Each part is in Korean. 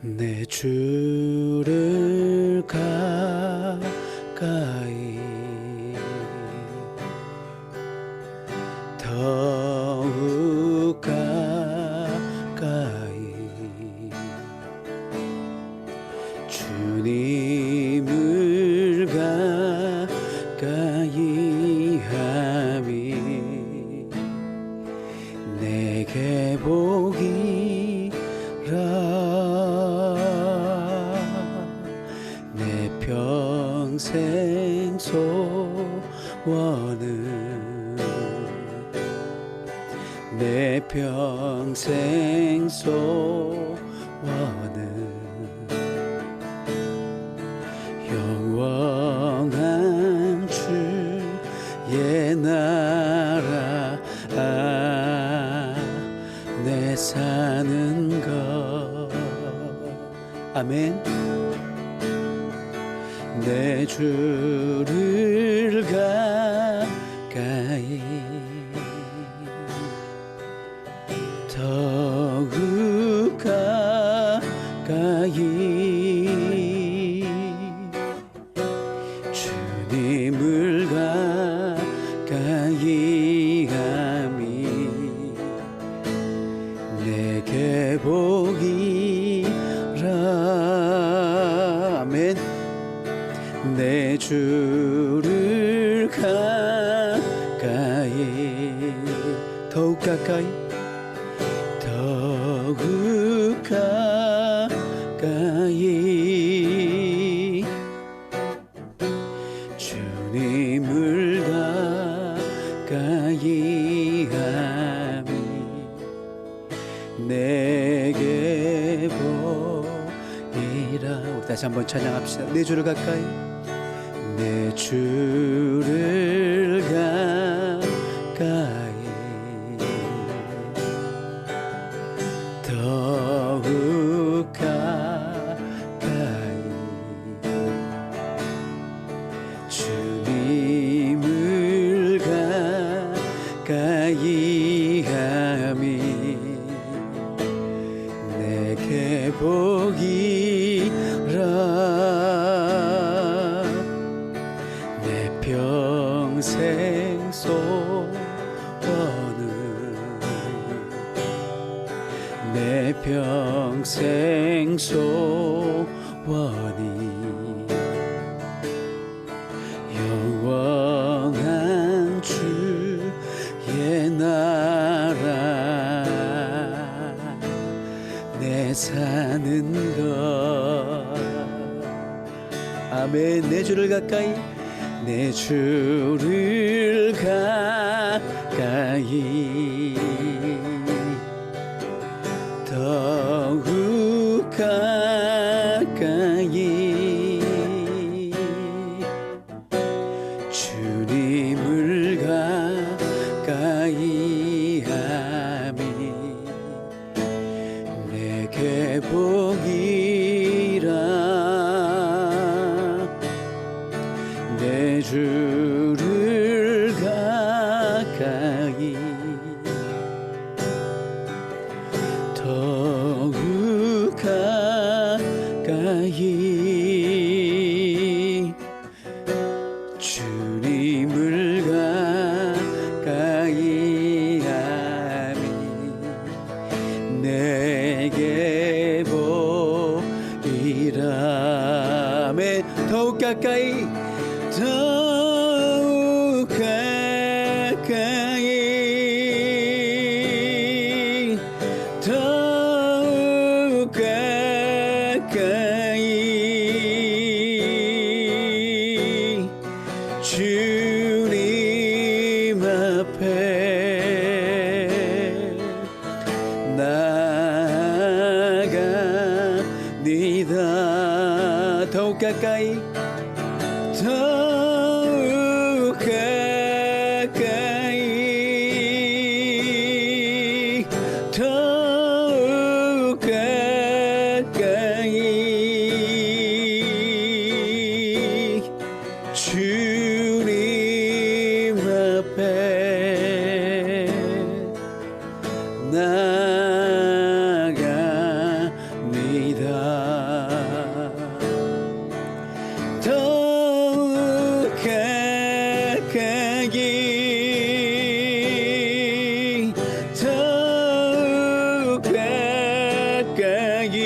내 주를 가까이 더욱 가까이 주님을 가까이 함이 내게 복이라 내 평생 소원은 내 평생 소원은 영원한 주의 나라 내 사는 것 아멘. 내 주를 가까이 더욱 가까이 주님을 가까이 함이 내게 복이라 아멘. 내 주를 가까이 더욱 가까이 더욱 가까이 주님을 가까이 함이 내게 보이라. 우리 다시 한번 찬양합시다. 내 주를 가까이 내 주를 가까이 더욱 가까이 주님을 가까이 함이 내게 복이라 내 평생 소원은 내 평생 소원이 영원한 주의 나라 내 사는 것 아멘. 내 주를 가까이 내 주를 가까이 더욱 가까이 주님을 가까이 함이 내게 복이라 내 주를 가까이 더욱 가까이 주님을 가까이 함이 내게 보이라 아멘. 더욱 가까이 더욱 가까이 더욱 가까이 주님 앞에 나아갑니다. 더욱 가까이 더욱 가까이 더욱 가까이 주님 더욱 가까이 더욱 가까이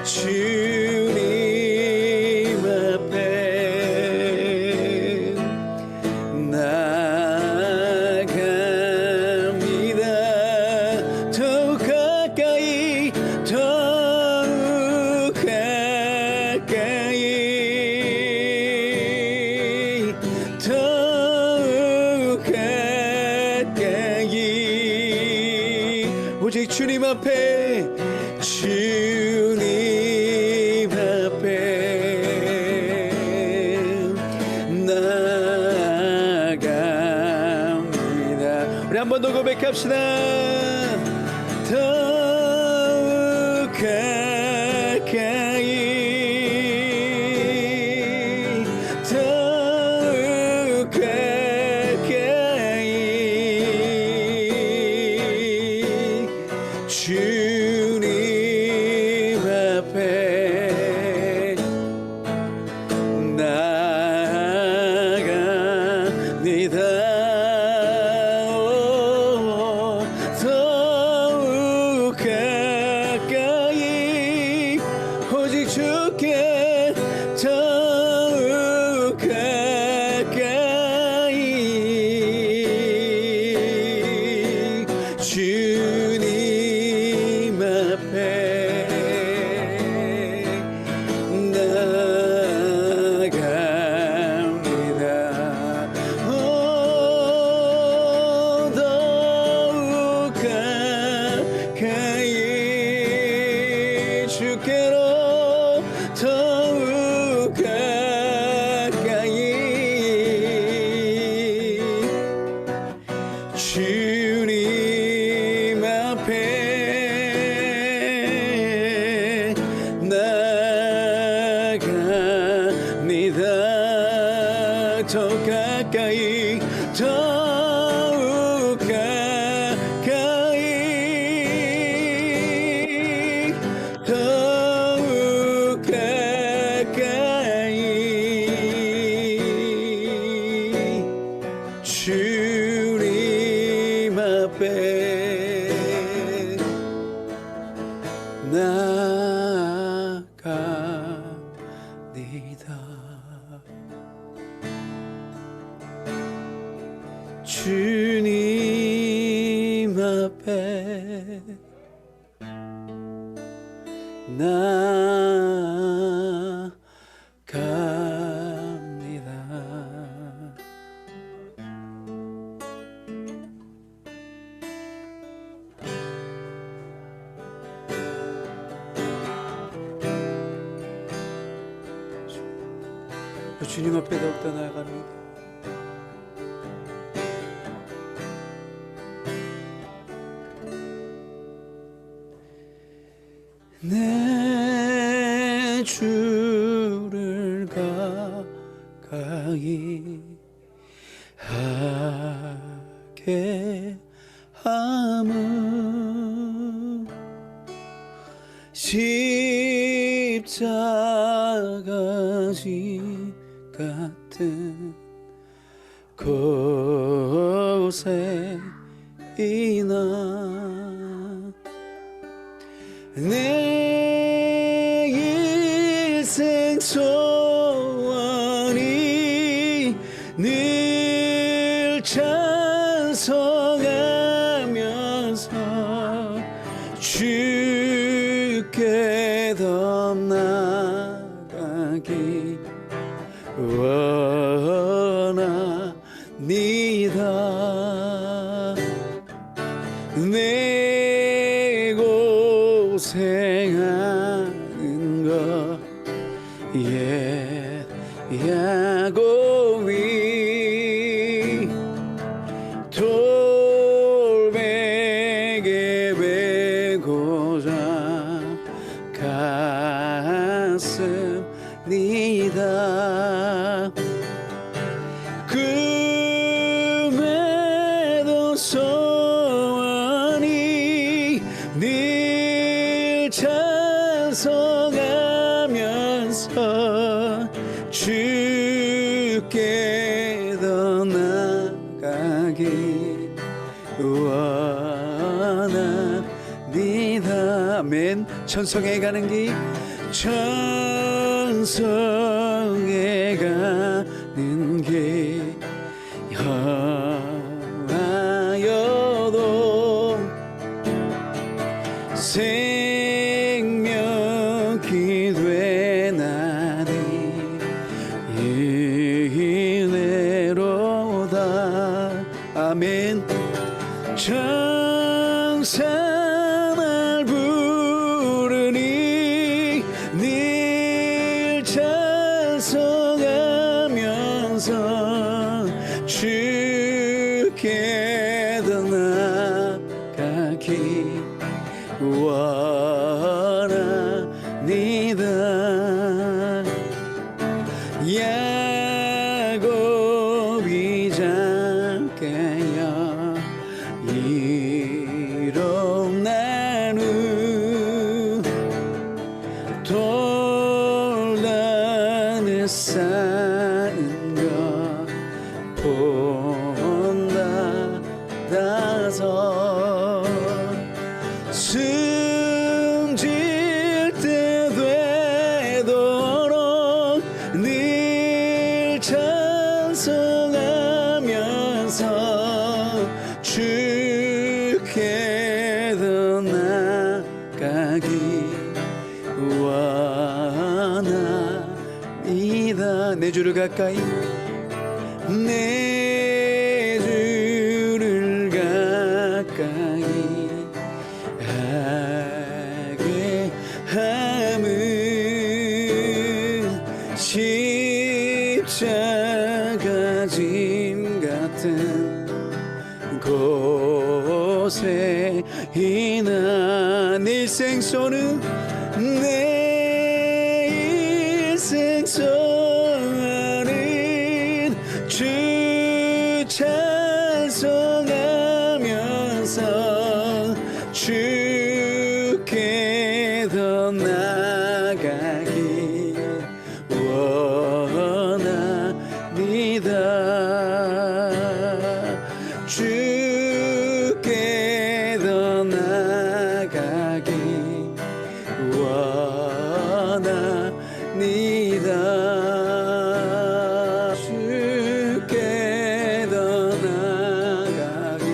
주님 앞에 나아갑니다. 더욱 가까이 더욱 가까이 더욱 가까이 오직 주님 앞에 주님 앞에 나아갑니다. 우리 한 번 더 고백합시다. 더욱 가까이 더욱 가까이 주님 앞에 나아갑니다. 더욱 가까이 오직 주께 더욱 가까이 주님 앞에 나아갑니다. 더욱 가까이 주께로 더욱 가까이 주님 앞에 나아갑니다. 더욱 가까이 더욱 가까이 더욱 가까이 주님 앞에 나아갑니다. 주님 앞에 나아갑니다. 주님 앞에 더욱더 나아갑니다. 내 주를 가까이 하게 함은 십자가 집 같은 곳에 이나 내 일생 소원이 늘 찬송하면서 주께 더 나가기 원합니다. 내 고생하는 것 야곱이 돌베개 베고자 갔습니다. 꿈에도 소원이 늘 찬송 가면서 주께 더 나아가기 원합니다. 아멘. 천성에 가는 길, 천성에 가는 길 하여도 생명이 되나니 이내로다. 아멘. 청산을 부르니 늘 찬송하면서 주께 더 나아가기 원합니다. 야곱이 잠깐여 일어난 후 돌단에 쌓은 것 본다 다서 숨질 때 되도록 늘 찬송하면서 주께 더 나아가기 원합니다. 내 주를 가까이, 내 주를 가까이 하게 함은 십자가 짐 같은 곳에 이나 내 일생소는 내 일생소는 주 찬송하면서 주께 더 나아가기 원합니다. 주께 더 나아가기 원합니다. 주께 더 나아가기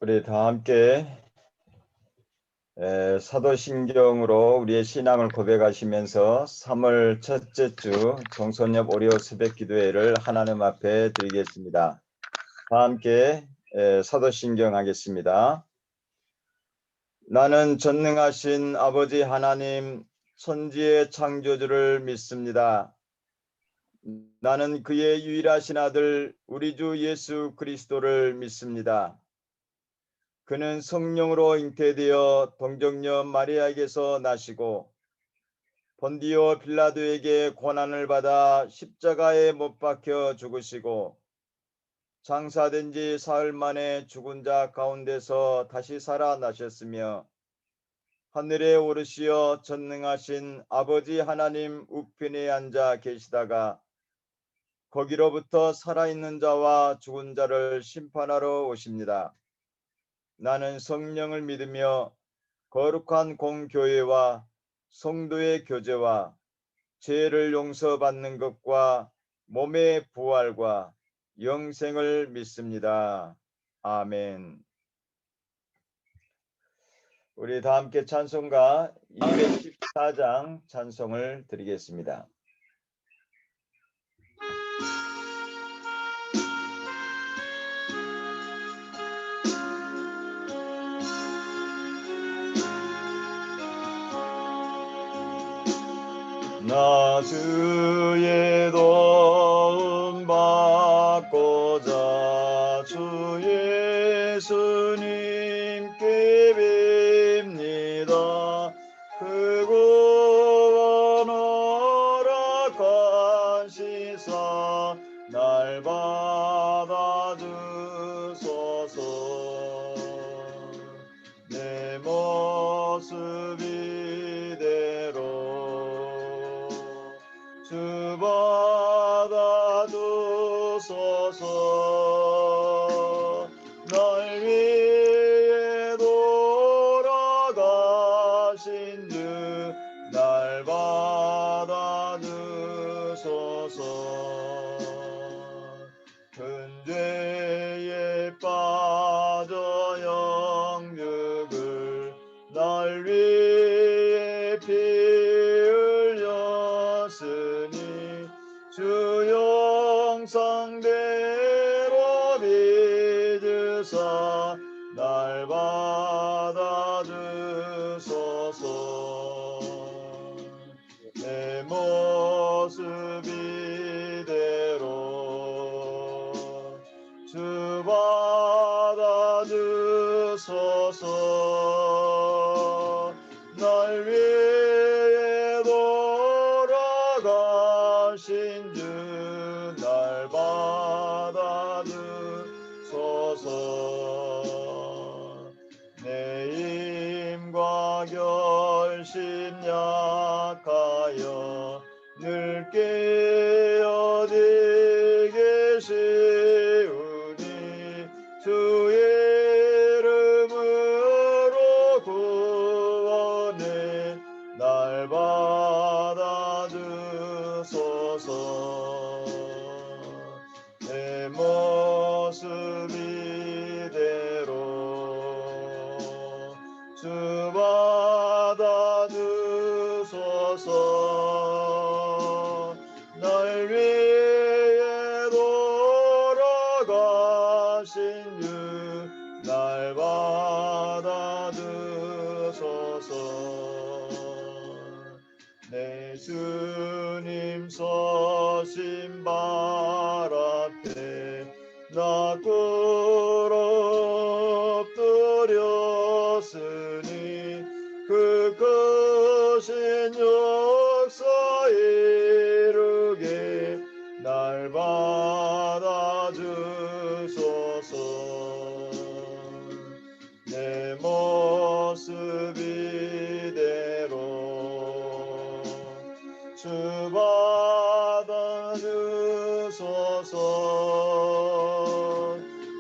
우리 다 함께 사도신경으로 우리의 신앙을 고백하시면서 3월 첫째 주 종소년 오리오 새벽 기도회를 하나님 앞에 드리겠습니다. 다 함께 사도신경 하겠습니다. 나는 전능하신 아버지 하나님 천지의 창조주를 믿습니다. 나는 그의 유일하신 아들 우리 주 예수 그리스도를 믿습니다. 그는 성령으로 잉태되어 동정녀 마리아에게서 나시고 본디오 빌라도에게 고난을 받아 십자가에 못 박혀 죽으시고 장사된 지 사흘 만에 죽은 자 가운데서 다시 살아나셨으며 하늘에 오르시어 전능하신 아버지 하나님 우편에 앉아 계시다가 거기로부터 살아있는 자와 죽은 자를 심판하러 오십니다. 나는 성령을 믿으며 거룩한 공교회와 성도의 교제와 죄를 용서받는 것과 몸의 부활과 영생을 믿습니다. 아멘. 우리 다 함께 찬송가 214장 찬송을 드리겠습니다. 나 주의 도움 받 받고자 주 예수님께 빕니다. 그 구원 허락하시사 날 받아주소서. 내 모습 이대로 주 받아주소서. 날 위해 돌아가신 주 날 받아주소서. 큰 죄에 빠져 영육을 날 위해 피 흘렸으니 주 영상대로 믿으사 날 받아주소서. 내 모습 이대로 주 받아주소서. 날 위해 돌아가신 주 날 받아주소서. 내 힘과 결심 약하여 늘 깨어지기 쉬우니 주의 이름으로 구원해 날 받아주소서. 내 모습 이대로 주 받아주소서. 날 위해 돌아가신 주 날 받아주소서. 내 주님 서신 발 앞에 나 꿇어 엎드렸으니 그 크신 역사 이루게 날 받아주소서. 내 모습 이대로 주 받아주소서.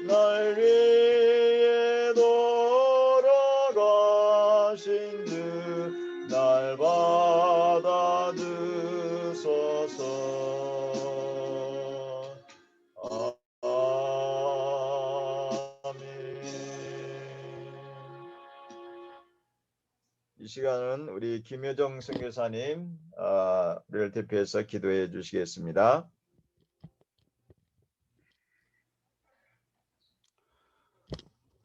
날 위해 돌아가신 주 날 받아주소서. 아멘. 이 시간은 우리 김효정 선교사님 우리를 대표해서 기도해 주시겠습니다.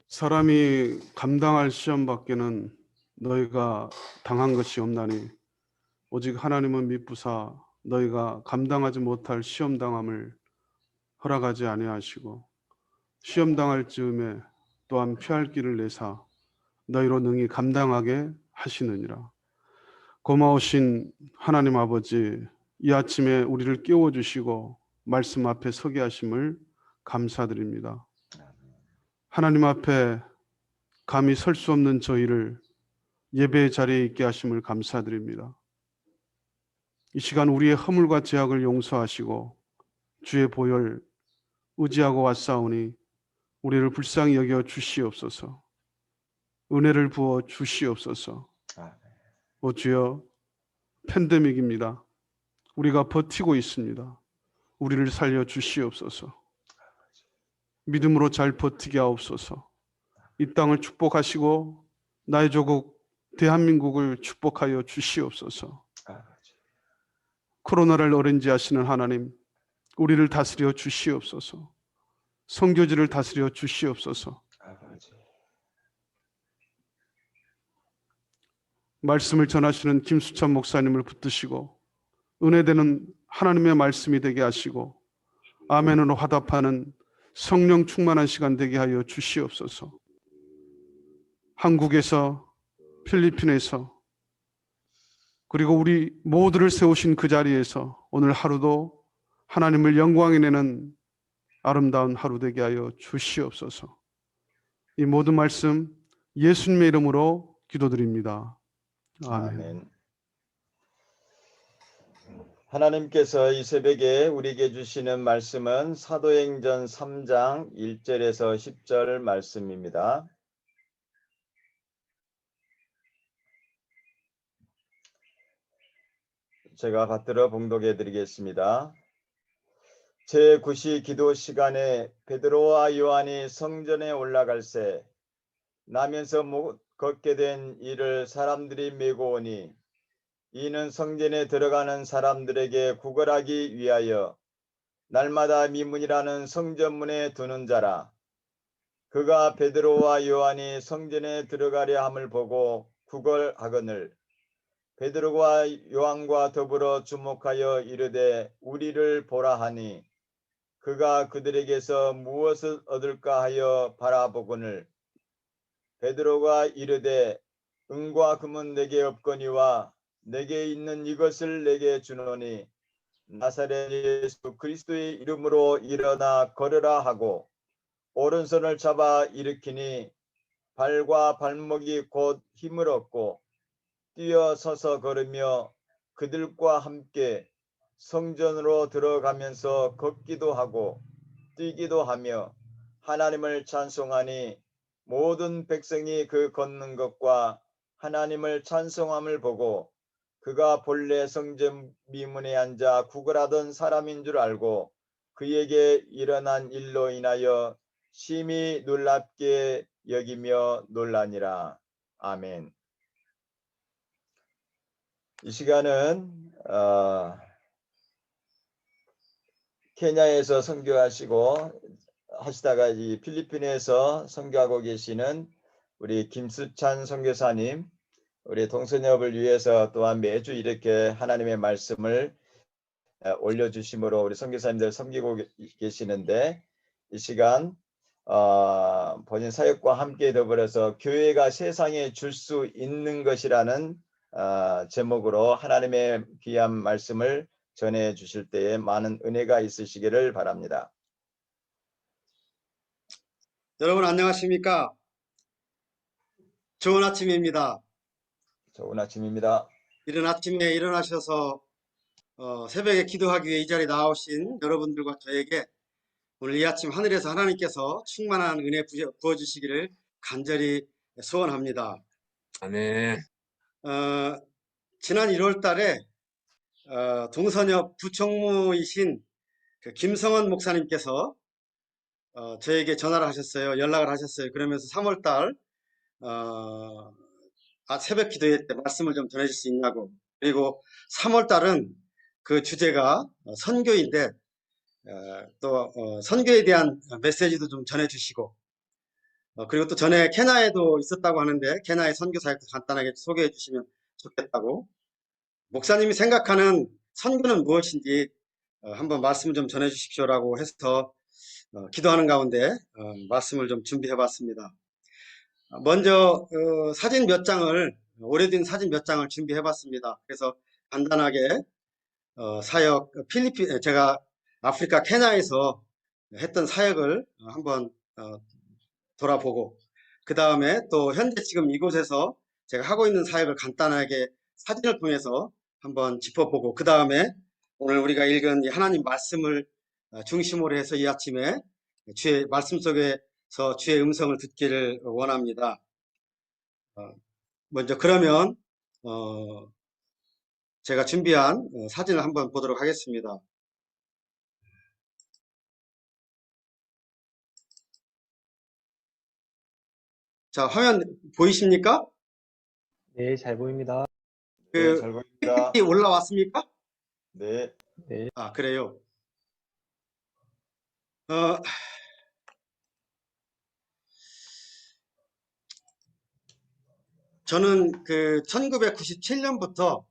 사람이 감당할 시험 밖에는 너희가 당한 것이 없나니 오직 하나님은 미쁘사 너희가 감당하지 못할 시험 당함을 허락하지 아니하시고 시험 당할 즈음에 또한 피할 길을 내사 너희로 능히 감당하게 하시느니라. 고마우신 하나님 아버지, 이 아침에 우리를 깨워주시고 말씀 앞에 서게 하심을 감사드립니다. 하나님 앞에 감히 설 수 없는 저희를 예배의 자리에 있게 하심을 감사드립니다. 이 시간 우리의 허물과 죄악을 용서하시고 주의 보혈 의지하고 왔사오니 우리를 불쌍히 여겨 주시옵소서. 은혜를 부어 주시옵소서. 오 주여, 팬데믹입니다. 우리가 버티고 있습니다. 우리를 살려 주시옵소서. 믿음으로 잘 버티게 하옵소서. 이 땅을 축복하시고 나의 조국 대한민국을 축복하여 주시옵소서. 코로나를 어린지하시는 하나님, 우리를 다스려 주시옵소서. 선교지를 다스려 주시옵소서. 말씀을 전하시는 김수찬 목사님을 붙드시고 은혜되는 하나님의 말씀이 되게 하시고 아멘으로 화답하는 성령 충만한 시간 되게 하여 주시옵소서. 한국에서, 필리핀에서, 그리고 우리 모두를 세우신 그 자리에서 오늘 하루도 하나님을 영광에 내는 아름다운 하루 되게 하여 주시옵소서. 이 모든 말씀 예수님의 이름으로 기도드립니다. 아멘. 아멘. 하나님께서 이 새벽에 우리에게 주시는 말씀은 사도행전 3장 1절에서 10절 말씀입니다. 제가 받들어 봉독해 드리겠습니다. 제9시 기도 시간에 베드로와 요한이 성전에 올라갈새 나면서 못 걷게 된 이를 사람들이 메고 오니 이는 성전에 들어가는 사람들에게 구걸하기 위하여 날마다 미문이라는 성전문에 두는 자라. 그가 베드로와 요한이 성전에 들어가려 함을 보고 구걸하거늘 베드로와 요한과 더불어 주목하여 이르되 우리를 보라 하니 그가 그들에게서 무엇을 얻을까 하여 바라보거늘 베드로가 이르되 은과 금은 내게 없거니와 내게 있는 이것을 내게 주노니 나사렛 예수 그리스도의 이름으로 일어나 걸으라 하고 오른손을 잡아 일으키니 발과 발목이 곧 힘을 얻고 뛰어 서서 걸으며 그들과 함께 성전으로 들어가면서 걷기도 하고 뛰기도 하며 하나님을 찬송하니 모든 백성이 그 걷는 것과 하나님을 찬송함을 보고 그가 본래 성전 미문에 앉아 구걸하던 사람인 줄 알고 그에게 일어난 일로 인하여 심히 놀랍게 여기며 놀라니라. 아멘. 이 시간은 케냐에서 하시다가 이 필리핀에서 선교하고 계시는 우리 김수찬 선교사님, 우리 동서협을 위해서 또한 매주 이렇게 하나님의 말씀을 올려주심으로 우리 선교사님들 섬기고 계시는데 이 시간 본인 사역과 함께 더불어서 교회가 세상에 줄 수 있는 것이라는 제목으로 하나님의 귀한 말씀을 전해 주실 때에 많은 은혜가 있으시기를 바랍니다. 여러분 안녕하십니까? 좋은 아침입니다. 좋은 아침입니다. 이른 아침에 일어나셔서 새벽에 기도하기 위해 이 자리에 나오신 여러분들과 저에게 오늘 이 아침 하늘에서 하나님께서 충만한 은혜 부어주시기를 간절히 소원합니다. 아멘. 지난 1월 달에 동선협 부총무이신 그 김성원 목사님께서 저에게 전화를 하셨어요. 연락을 하셨어요. 그러면서 3월 달 새벽 기도회 때 말씀을 좀 전해줄 수 있냐고. 그리고 3월 달은 그 주제가 선교인데 또 선교에 대한 메시지도 좀 전해주시고 그리고 또 전에 케냐에도 있었다고 하는데 케냐의 선교 사역도 간단하게 소개해 주시면 좋겠다고. 목사님이 생각하는 선교는 무엇인지 한번 말씀 좀 전해 주십시오라고 해서 기도하는 가운데 말씀을 좀 준비해 봤습니다. 먼저 사진 몇 장을 오래된 사진 몇 장을 준비해 봤습니다. 그래서 간단하게 사역 필리핀 제가 아프리카 케냐에서 했던 사역을 한번 돌아보고 그 다음에 또 현재 지금 이곳에서 제가 하고 있는 사역을 간단하게 사진을 통해서 한번 짚어보고 그 다음에 오늘 우리가 읽은 이 하나님 말씀을 중심으로 해서 이 아침에 주의 말씀 속에서 주의 음성을 듣기를 원합니다. 먼저 그러면 제가 준비한 사진을 한번 보도록 하겠습니다. 자, 화면 보이십니까? 네, 잘 보입니다. 네, 잘 보입니다. 올라왔습니까? 네. 아, 그래요. 저는 그 1997년부터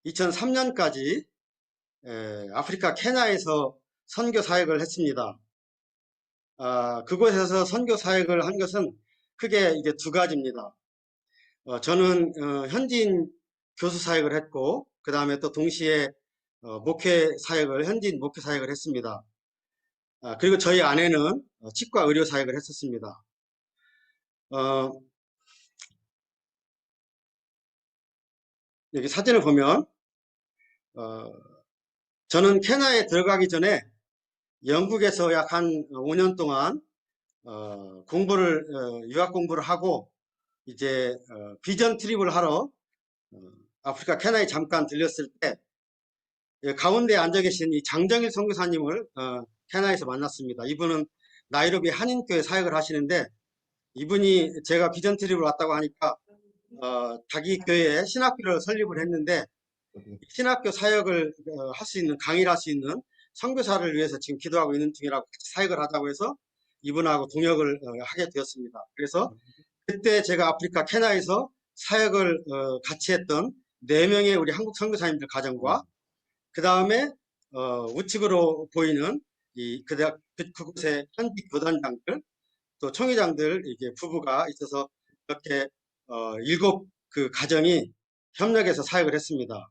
2003년까지 아프리카 케냐에서 선교 사역을 했습니다. 그곳에서 선교 사역을 한 것은 크게 이제 두 가지입니다. 저는 현지인 교수 사역을 했고, 그 다음에 또 동시에 현지인 목회 사역을 했습니다. 그리고 저희 아내는 치과 의료 사역을 했었습니다. 여기 사진을 보면 저는 케냐에 들어가기 전에 영국에서 약 한 5년 동안 유학 공부를 하고 이제 비전 트립을 하러 아프리카 케냐에 잠깐 들렸을 때 가운데 앉아 계신 이 장정일 선교사님을 케냐에서 만났습니다. 이분은 나이로비 한인교회 사역을 하시는데, 이분이 제가 비전 트립을 왔다고 하니까 자기 교회에 신학교를 설립을 했는데, 신학교 사역을 할 수 있는, 강의를 할 수 있는 선교사를 위해서 지금 기도하고 있는 중이라고 같이 사역을 하자고 해서 이분하고 동역을 하게 되었습니다. 그래서 그때 제가 아프리카 케냐에서 사역을 같이 했던 4명의 우리 한국 선교사님들 가정과, 그 다음에 우측으로 보이는 그곳의 현지 교단장들, 또 총회장들 이게 부부가 있어서 이렇게 7 그 가정이 협력해서 사역을 했습니다.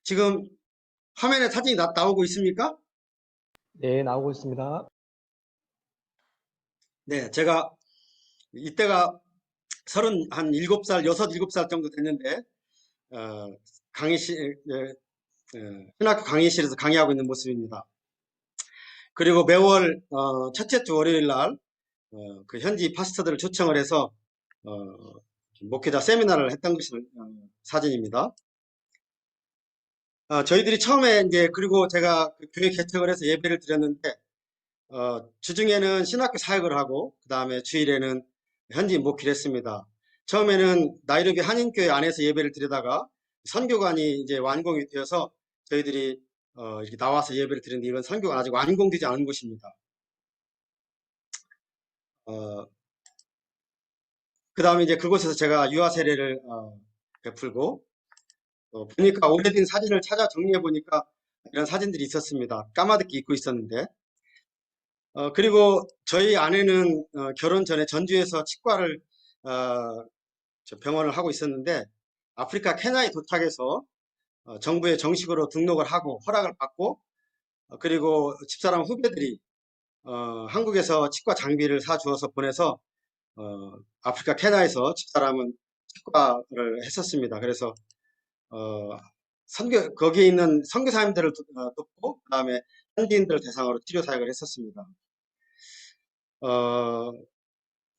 지금 화면에 사진이 나오고 있습니까? 네, 나오고 있습니다. 네, 제가 이때가 37살, 6, 7살 정도 됐는데 신학교 강의실에서 강의하고 있는 모습입니다. 그리고 매월 첫째 주 월요일 날 그 현지 파스터들을 초청을 해서 목회자 세미나를 했던 것이 사진입니다. 저희들이 처음에 그리고 제가 그 교회 개척을 해서 예배를 드렸는데 주중에는 신학교 사역을 하고, 그 다음에 주일에는 현지 목회를 했습니다. 처음에는 나이로비 한인교회 안에서 예배를 드리다가 선교관이 이제 완공이 되어서 저희들이 이렇게 나와서 예배를 드리는데, 이건 선교가 아직 완공되지 않은 곳입니다. 그 다음에 이제 그곳에서 제가 유아 세례를 베풀고, 보니까 오래된 사진을 찾아 정리해 보니까 이런 사진들이 있었습니다. 까마득히 입고 있었는데, 그리고 저희 아내는 결혼 전에 전주에서 치과를 병원을 하고 있었는데, 아프리카 케냐에 도착해서 정부에 정식으로 등록을 하고 허락을 받고, 그리고 집사람 후배들이 한국에서 치과 장비를 사주어서 보내서 아프리카 케냐에서 집사람은 치과를 했었습니다. 그래서 거기에 있는 선교사님들을 돕고, 그 다음에 현지인들 대상으로 치료 사역을 했었습니다.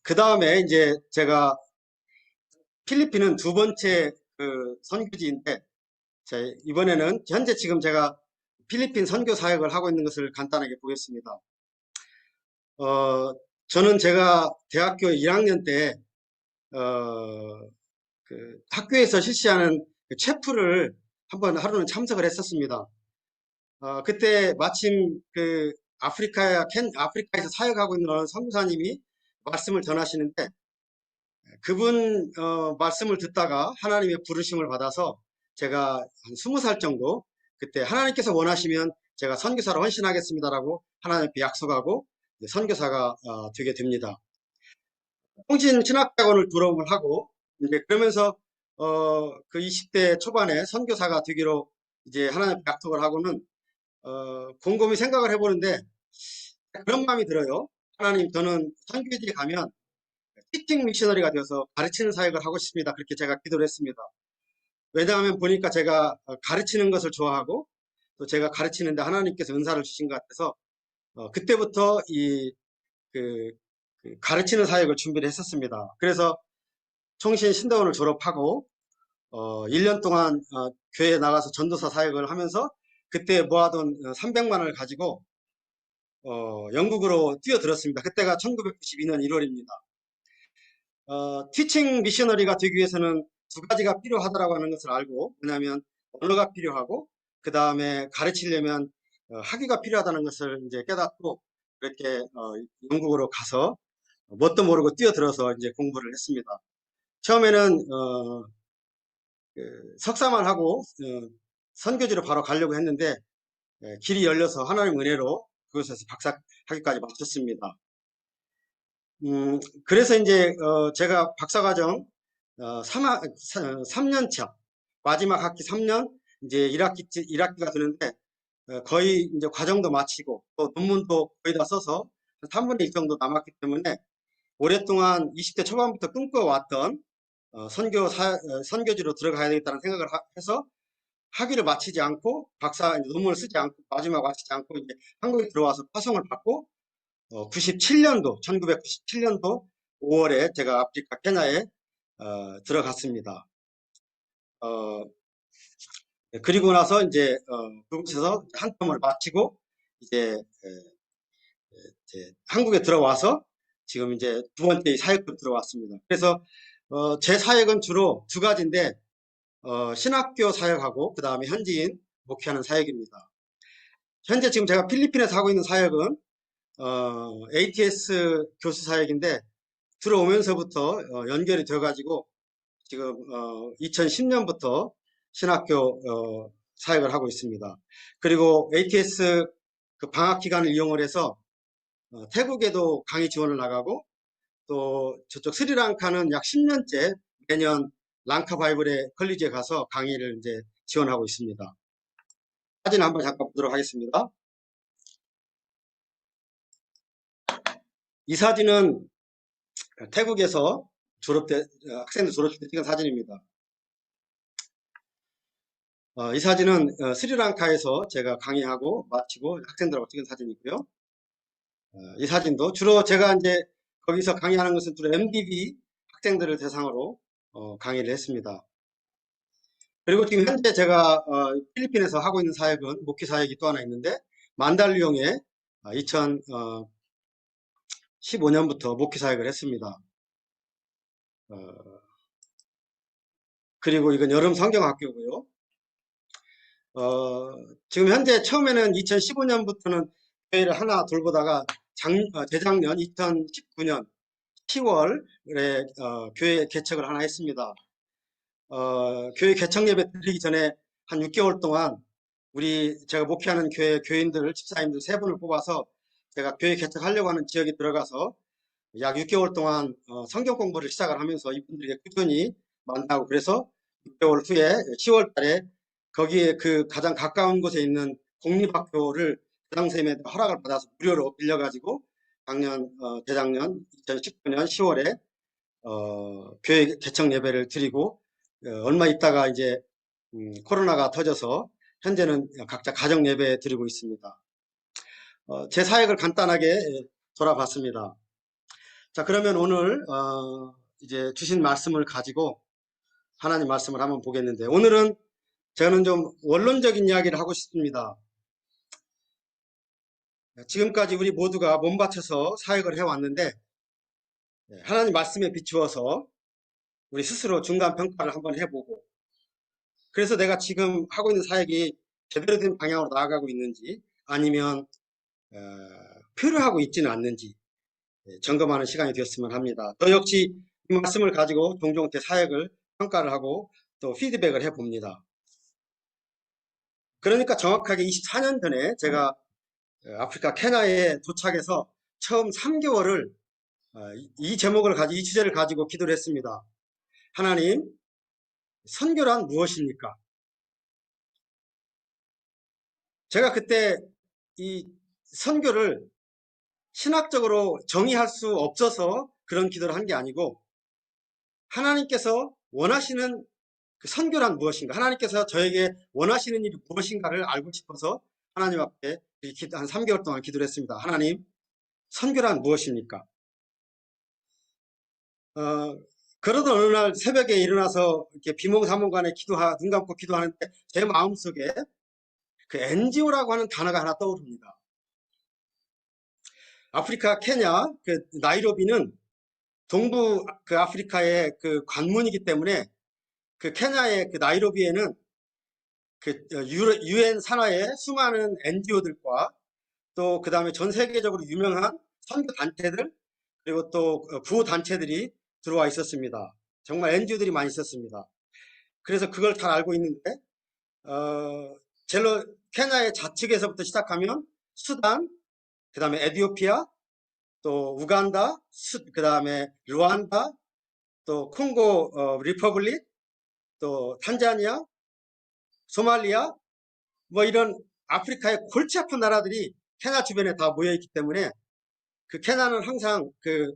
그 다음에 이제 제가 필리핀은 2번째 그 선교지인데, 이번에는 현재 지금 제가 필리핀 선교 사역을 하고 있는 것을 간단하게 보겠습니다. 저는 제가 대학교 1학년 때 그 학교에서 실시하는 그 체프를 한번 하루는 참석을 했었습니다. 그때 마침 그 아프리카에서 사역하고 있는 어느 선교사님이 말씀을 전하시는데, 그분 말씀을 듣다가 하나님의 부르심을 받아서 제가 한 20살 정도, 그때 하나님께서 원하시면 제가 선교사로 헌신하겠습니다라고 하나님께 약속하고 선교사가 되게 됩니다. 통신신학대학원을 졸업을 하고, 이제 그러면서 그 20대 초반에 선교사가 되기로 이제 하나님께 약속을 하고는 곰곰이 생각을 해보는데 그런 마음이 들어요. 하나님, 저는 선교지에 가면 티칭 미셔너리가 되어서 가르치는 사역을 하고 싶습니다. 그렇게 제가 기도를 했습니다. 왜냐하면 보니까 제가 가르치는 것을 좋아하고, 또 제가 가르치는데 하나님께서 은사를 주신 것 같아서 그때부터 그 가르치는 사역을 준비를 했었습니다. 그래서 총신 신대원을 졸업하고 1년 동안 교회에 나가서 전도사 사역을 하면서 그때 모아둔 300만 원을 가지고 영국으로 뛰어들었습니다. 그때가 1992년 1월입니다. 티칭 미셔너리가 되기 위해서는 2가지가 필요하다라고 하는 것을 알고, 왜냐하면 언어가 필요하고, 그 다음에 가르치려면 학위가 필요하다는 것을 이제 깨닫고, 그렇게 영국으로 가서 뭣도 모르고 뛰어들어서 이제 공부를 했습니다. 처음에는 석사만 하고 선교지로 바로 가려고 했는데, 길이 열려서 하나님 은혜로 그것에서 박사 학위까지 마쳤습니다. 그래서 이제 제가 박사과정 3년차 마지막 학기 3년 이제 1학기가 되는데 거의 이제 과정도 마치고 또 논문도 거의 다 써서 3분의 1 정도 남았기 때문에 오랫동안 20대 초반부터 꿈꿔왔던 선교지로 들어가야 되겠다는 생각을 해서 학위를 마치지 않고 논문을 쓰지 않고 마지막 마치지 않고 이제 한국에 들어와서 파송을 받고 1997년도 5월에 제가 아프리카 케냐에 들어갔습니다. 그리고 나서 이제 그곳에서 한 텀을 마치고 이제 한국에 들어와서 지금 이제 두 번째 사역으로 들어왔습니다. 그래서 제 사역은 주로 두 가지인데 신학교 사역하고 그 다음에 현지인 목회하는 사역입니다. 현재 지금 제가 필리핀에서 하고 있는 사역은 ATS 교수 사역인데 들어오면서부터 연결이 되어가지고 지금 2010년부터 신학교 사역을 하고 있습니다. 그리고 ATS 그 방학 기간을 이용을 해서 태국에도 강의 지원을 나가고 또 저쪽 스리랑카는 약 10년째 매년 랑카 바이블의 컬리지에 가서 강의를 이제 지원하고 있습니다. 사진 한번 잠깐 보도록 하겠습니다. 이 사진은 태국에서 학생들 졸업식 때 찍은 사진입니다. 이 사진은 스리랑카에서 제가 강의하고 마치고 학생들하고 찍은 사진이고요. 이 사진도 주로 제가 이제 거기서 강의하는 것은 주로 MDB 학생들을 대상으로 강의를 했습니다. 그리고 지금 현재 제가 필리핀에서 하고 있는 사역은 목회 사역이 또 하나 있는데 만달리옹에 2015년부터 목회 사역을 했습니다. 그리고 이건 여름 성경학교고요. 지금 현재 처음에는 2015년부터는 교회를 하나 돌보다가 재작년 2019년 10월에 교회 개척을 하나 했습니다. 교회 개척 예배 드리기 전에 한 6개월 동안 제가 목회하는 교회 교인들, 집사님들 3분을 뽑아서 제가 교회 개척하려고 하는 지역에 들어가서 약 6개월 동안 성경 공부를 시작을 하면서 이분들에게 꾸준히 만나고 그래서 6개월 후에 10월 달에 거기에 그 가장 가까운 곳에 있는 공립학교를 교장선생님의 허락을 받아서 무료로 빌려가지고 재작년 2019년 10월에 교회 개척 예배를 드리고 얼마 있다가 이제 코로나가 터져서 현재는 각자 가정 예배 드리고 있습니다. 제 사역을 간단하게 돌아봤습니다. 자, 그러면 오늘 이제 주신 말씀을 가지고 하나님 말씀을 한번 보겠는데 오늘은 저는 좀 원론적인 이야기를 하고 싶습니다. 지금까지 우리 모두가 몸바쳐서 사역을 해왔는데 하나님 말씀에 비추어서 우리 스스로 중간 평가를 한번 해보고 그래서 내가 지금 하고 있는 사역이 제대로 된 방향으로 나아가고 있는지 아니면 표류하고 있지는 않는지 점검하는 시간이 되었으면 합니다. 또 역시 이 말씀을 가지고 종종 제 사역을 평가를 하고 또 피드백을 해봅니다. 그러니까 정확하게 24년 전에 제가 아프리카 케냐에 도착해서 처음 3개월을 이 주제를 가지고 기도를 했습니다. 하나님, 선교란 무엇입니까? 제가 그때 이 선교를 신학적으로 정의할 수 없어서 그런 기도를 한 게 아니고 하나님께서 원하시는 그 선교란 무엇인가? 하나님께서 저에게 원하시는 일이 무엇인가를 알고 싶어서 하나님 앞에 한 3개월 동안 기도를 했습니다. 하나님, 선교란 무엇입니까? 그러던 어느 날 새벽에 일어나서 이렇게 비몽사몽간에 눈 감고 기도하는데 제 마음속에 그 NGO라고 하는 단어가 하나 떠오릅니다. 아프리카 케냐 그 나이로비는 동부 그 아프리카의 그 관문이기 때문에 그 케냐의 그 나이로비에는 그 UN 산하의 수많은 NGO들과 또 그 다음에 전 세계적으로 유명한 선교 단체들 그리고 또 구호 단체들이 들어와 있었습니다. 정말 NGO들이 많이 있었습니다. 그래서 그걸 잘 알고 있는데 케냐의 좌측에서부터 시작하면 수단, 그 다음에 에티오피아, 또 우간다, 그 다음에 루안다, 또 콩고 리퍼블릭, 또 탄자니아, 소말리아, 뭐 이런 아프리카의 골치 아픈 나라들이 케냐 주변에 다 모여 있기 때문에 그 케냐는 항상 그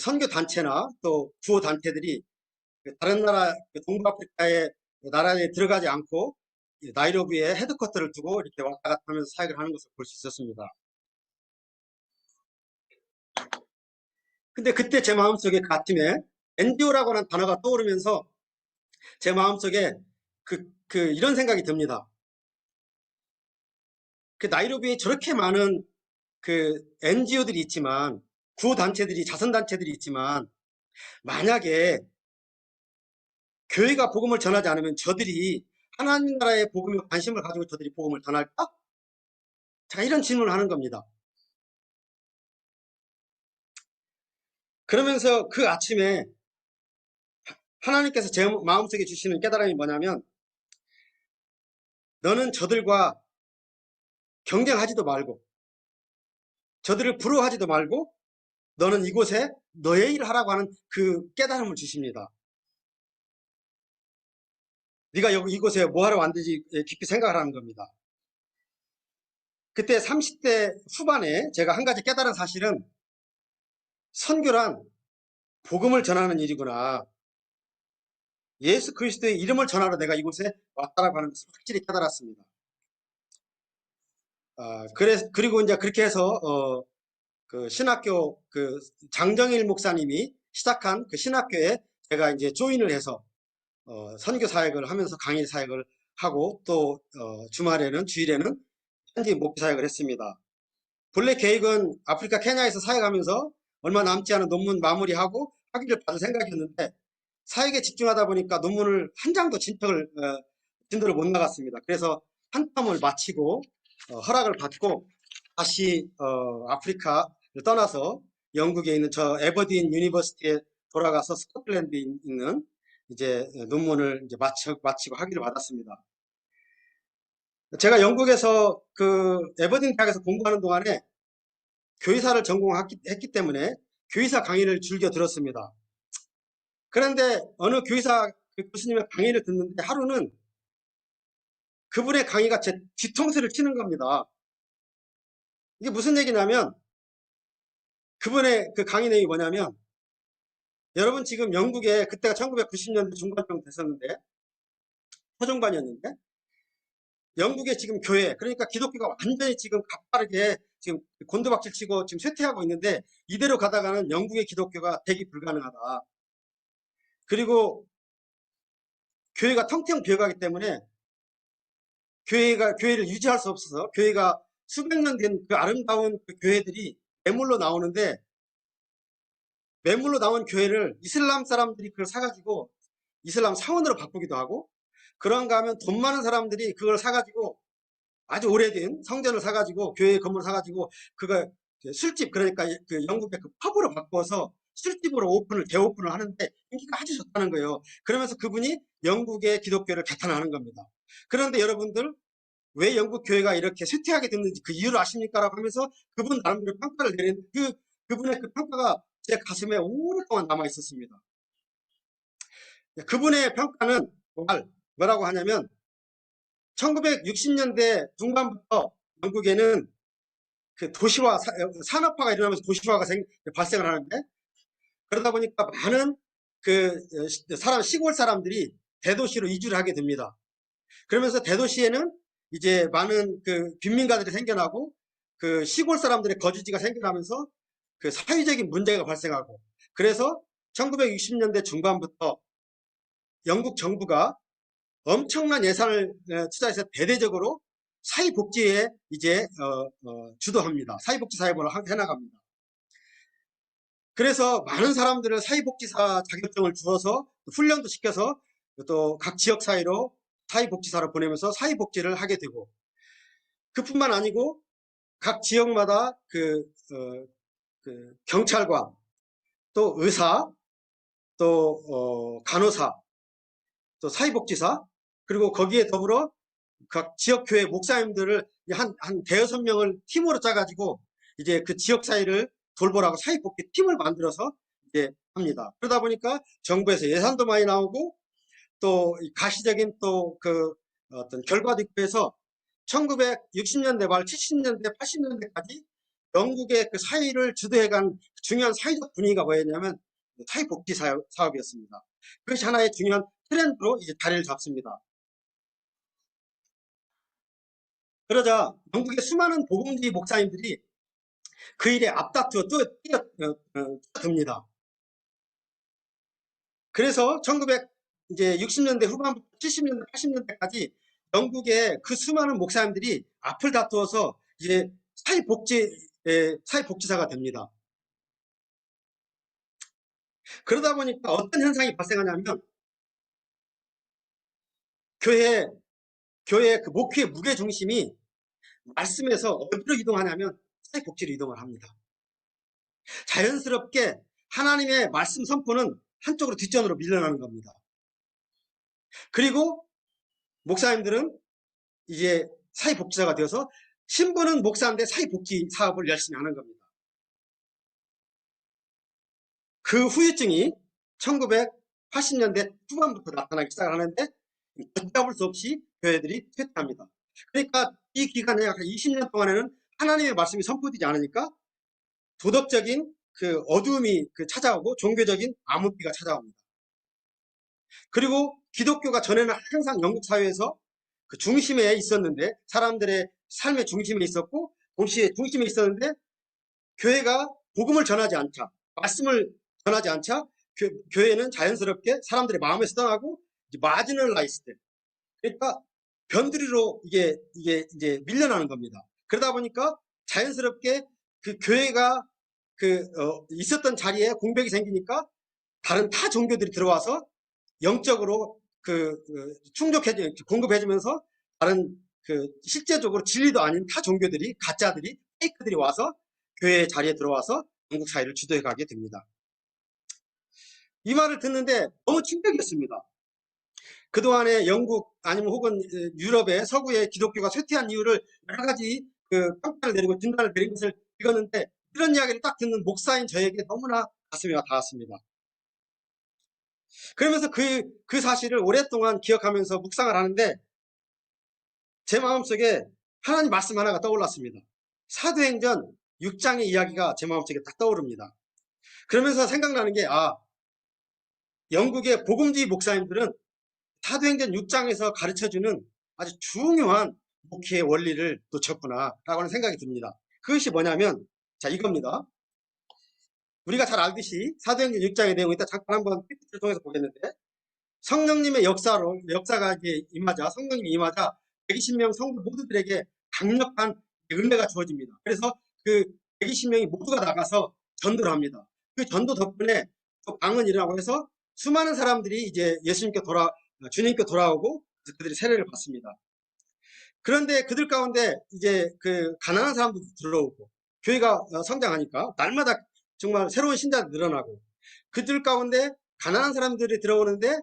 선교 단체나 또 구호 단체들이 다른 나라 동부아프리카의 나라에 들어가지 않고 나이로비에 헤드쿼터를 두고 이렇게 왔다 갔다 하면서 사역을 하는 것을 볼 수 있었습니다. 근데 그때 제 마음속에 그 아침에 NGO라고 하는 단어가 떠오르면서 제 마음속에 이런 생각이 듭니다. 그 나이로비에 저렇게 많은 그 NGO들이 있지만, 구호단체들이, 자선단체들이 있지만, 만약에 교회가 복음을 전하지 않으면 저들이 하나님 나라의 복음에 관심을 가지고 저들이 복음을 전할까? 제가 이런 질문을 하는 겁니다. 그러면서 그 아침에 하나님께서 제 마음속에 주시는 깨달음이 뭐냐면, 너는 저들과 경쟁하지도 말고 저들을 부러워하지도 말고 너는 이곳에 너의 일을 하라고 하는 그 깨달음을 주십니다. 네가 여기 이곳에 뭐 하러 왔는지 깊이 생각을 하는 겁니다. 그때 30대 후반에 제가 한 가지 깨달은 사실은 선교란 복음을 전하는 일이구나. 예수 그리스도의 이름을 전하러 내가 이곳에 왔다라고 하는 것을 확실히 깨달았습니다. 그리고 이제 그렇게 해서 그 신학교 그 장정일 목사님이 시작한 그 신학교에 제가 이제 조인을 해서 선교 사역을 하면서 강의 사역을 하고 또 주일에는 현지 목회 사역을 했습니다. 본래 계획은 아프리카 케냐에서 사역하면서 얼마 남지 않은 논문 마무리하고 학위를 받을 생각이었는데 사역에 집중하다 보니까 논문을 한 장도 진도를 못 나갔습니다. 그래서 한 텀을 마치고 허락을 받고 다시 아프리카를 떠나서 영국에 있는 저 에버딘 유니버시티에 돌아가서 스코틀랜드에 있는 이제 논문을 이제 마치고 학위를 받았습니다. 제가 영국에서 그 에버딘 대학에서 공부하는 동안에 교의사를 전공했기 때문에 교의사 강의를 즐겨 들었습니다. 그런데 어느 교의사 교수님의 강의를 듣는데 하루는 그분의 강의가 제 뒤통수를 치는 겁니다. 이게 무슨 얘기냐면 그분의 그 강의 내용이 뭐냐면 여러분 지금 영국에 그때가 1990년대 중반쯤 됐었는데 초중반이었는데 영국의 지금 교회 그러니까 기독교가 완전히 지금 가파르게 지금 곤두박질 치고 지금 쇠퇴하고 있는데 이대로 가다가는 영국의 기독교가 대기 불가능하다. 그리고 교회가 텅텅 비어가기 때문에 교회를 유지할 수 없어서 교회가 수백 년 된 그 아름다운 그 교회들이 매물로 나오는데 매물로 나온 교회를 이슬람 사람들이 그걸 사가지고 이슬람 사원으로 바꾸기도 하고 그런가 하면 돈 많은 사람들이 그걸 사가지고 아주 오래된 성전을 사가지고 교회 건물을 사가지고 그걸 술집 그러니까 그 영국의 그 펍으로 바꿔서 술집으로 대오픈을 하는데 인기가 아주 좋다는 거예요. 그러면서 그분이 영국의 기독교를 개탄하는 겁니다. 그런데 여러분들 왜 영국 교회가 이렇게 쇠퇴하게 됐는지 그 이유를 아십니까? 라고 하면서 그분 나름대로 평가를 내린 그분의 그 평가가 제 가슴에 오랫동안 남아 있었습니다. 그분의 평가는 뭐라고 하냐면 1960년대 중반부터 영국에는 그 도시화, 산업화가 일어나면서 도시화가 발생을 하는데 그러다 보니까 많은 시골 사람들이 대도시로 이주를 하게 됩니다. 그러면서 대도시에는 이제 많은 그 빈민가들이 생겨나고 그 시골 사람들의 거주지가 생겨나면서 그 사회적인 문제가 발생하고 그래서 1960년대 중반부터 영국 정부가 엄청난 예산을 투자해서 대대적으로 사회복지에 이제 주도합니다. 사회복지 사업을 해나갑니다. 그래서 많은 사람들을 사회복지사 자격증을 주어서 훈련도 시켜서 또 각 지역 사회로 사회복지사로 보내면서 사회복지를 하게 되고 그뿐만 아니고 각 지역마다 그 경찰관 또 의사 또 간호사 또 사회복지사 그리고 거기에 더불어 각 지역교회 목사님들을 한 대여섯 명을 팀으로 짜가지고 이제 그 지역 사회를 돌보라고 사회복지 팀을 만들어서 이제 합니다. 그러다 보니까 정부에서 예산도 많이 나오고 또 가시적인 또 그 어떤 결과도 있고 해서 1960년대 말 70년대 80년대까지 영국의 그 사회를 주도해간 중요한 사회적 분위기가 뭐였냐면 사회복지 사업이었습니다. 그것이 하나의 중요한 트렌드로 이제 자리를 잡습니다. 그러자 영국의 수많은 복음주의 목사님들이 그 일에 앞다투어 뛰어듭니다. 그래서 1960년대 후반부터 70년대, 80년대까지 영국의 그 수많은 목사님들이 앞을 다투어서 이제 사회복지사가 됩니다. 그러다 보니까 어떤 현상이 발생하냐면 교회 그 목회의 무게 중심이 말씀에서 어디로 이동하냐면 사회복지로 이동을 합니다. 자연스럽게 하나님의 말씀 선포는 한쪽으로 뒷전으로 밀려나는 겁니다. 그리고 목사님들은 이제 사회복지사가 되어서 신부는 목사인데 사회복지 사업을 열심히 하는 겁니다. 그 후유증이 1980년대 후반부터 나타나기 시작하는데 걷잡을 수 없이 교회들이 퇴퇴합니다. 그러니까 이 기간에 약 20년 동안에는 하나님의 말씀이 선포되지 않으니까 도덕적인 그 어두움이 찾아오고 종교적인 암흑기가 찾아옵니다. 그리고 기독교가 전에는 항상 영국 사회에서 그 중심에 있었는데 사람들의 삶의 중심에 있었고 동시에 중심에 있었는데 교회가 복음을 전하지 않자 말씀을 전하지 않자 교회는 자연스럽게 사람들의 마음에서 떠나고 마지널라이스드 그러니까 변두리로 이게 이제 밀려나는 겁니다. 그러다 보니까 자연스럽게 그 교회가 있었던 자리에 공백이 생기니까 다른 타 종교들이 들어와서 영적으로 공급해주면서 다른 실제적으로 진리도 아닌 타 종교들이 가짜들이 페이크들이 와서 교회 자리에 들어와서 영국 사회를 주도해 가게 됩니다. 이 말을 듣는데 너무 충격이었습니다. 그동안에 영국 아니면 혹은 유럽의 서구의 기독교가 쇠퇴한 이유를 여러 가지 평가를 내리고 진단을 내린 것을 읽었는데 이런 이야기를 딱 듣는 목사인 저에게 너무나 가슴이 닿았습니다. 그러면서 그 사실을 오랫동안 기억하면서 묵상을 하는데 제 마음속에 하나님 말씀 하나가 떠올랐습니다. 사도행전 6장의 이야기가 제 마음속에 딱 떠오릅니다. 그러면서 생각나는 게 영국의 복음주의 목사님들은 사도행전 6장에서 가르쳐주는 아주 중요한 목회의 원리를 놓쳤구나 라고 하는 생각이 듭니다. 그것이 뭐냐면 자 이겁니다. 우리가 잘 알듯이 사도행전 6장의 내용을 이따 잠깐 한번 PPT를 통해서 보겠는데 성령님의 역사가 이제 성령님이 임하자 120명 성도 모두들에게 강력한 은혜가 주어집니다. 그래서 그 120명이 모두가 나가서 전도를 합니다. 그 전도 덕분에 또 방언이라고 해서 수많은 사람들이 이제 주님께 돌아오고 그들이 세례를 받습니다. 그런데 그들 가운데 이제 가난한 사람들도 들어오고 교회가 성장하니까 날마다 정말 새로운 신자들이 늘어나고 그들 가운데 가난한 사람들이 들어오는데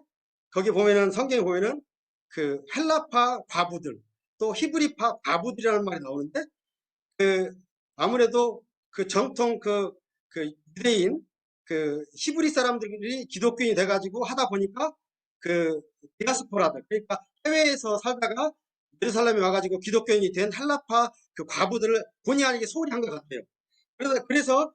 거기 보면은 성경에 보면은 헬라파 과부들 또 히브리파 과부들이라는 말이 나오는데 아무래도 정통 유대인 히브리 사람들이 기독교인이 돼가지고 하다 보니까 디아스포라들 그러니까 해외에서 살다가 예루살렘에 와가지고 기독교인이 된 헬라파 과부들을 본의 아니게 소홀히 한 것 같아요. 그래서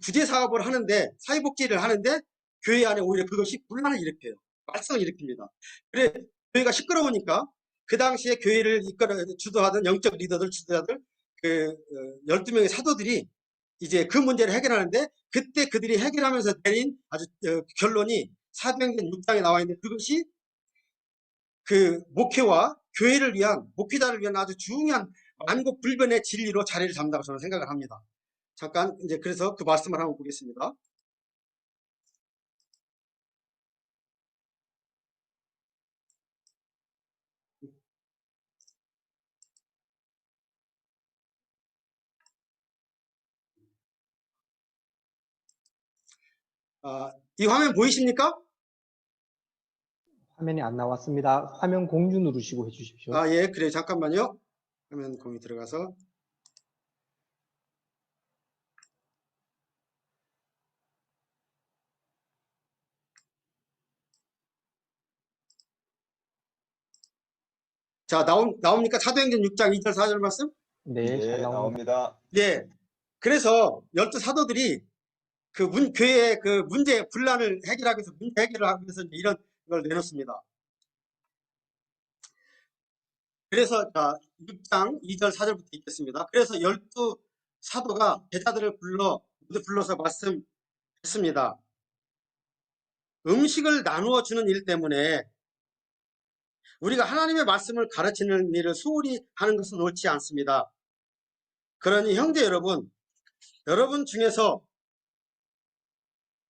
구제 사업을 하는데 사회복지를 하는데 교회 안에 오히려 그것이 분란을 일으켜요. 말썽을 일으킵니다. 그래 교회가 시끄러우니까 그 당시에 교회를 주도하던 영적 리더들 주도자들 12명의 사도들이 이제 그 문제를 해결하는데 그때 그들이 해결하면서 내린 아주 결론이 사도행전 6장에 나와 있는데 그것이 목회와 교회를 위한 목회자를 위한 아주 중요한 만고불변의 진리로 자리를 잡는다고 저는 생각을 합니다. 잠깐 이제 그래서 그 말씀을 한번 보겠습니다. 이 화면 보이십니까? 화면이 안 나왔습니다. 화면 공유 누르시고 해주십시오. 아, 예, 그래요. 잠깐만요. 화면 공유 들어가서. 자, 나옵니까? 사도행전 6장 2절 4절 말씀? 네, 잘 예, 나옵니다. 나옵니다. 예. 그래서 12사도들이 교회의 그 문제, 분란을 해결하기 위해서, 문제 해결을 하기 위해서 이런 걸 내놓습니다. 그래서, 자, 6장 2절 4절부터 읽겠습니다. 그래서 12사도가 제자들을 모두 불러서 말씀했습니다. 음식을 나누어 주는 일 때문에 우리가 하나님의 말씀을 가르치는 일을 소홀히 하는 것은 옳지 않습니다. 그러니 형제 여러분 중에서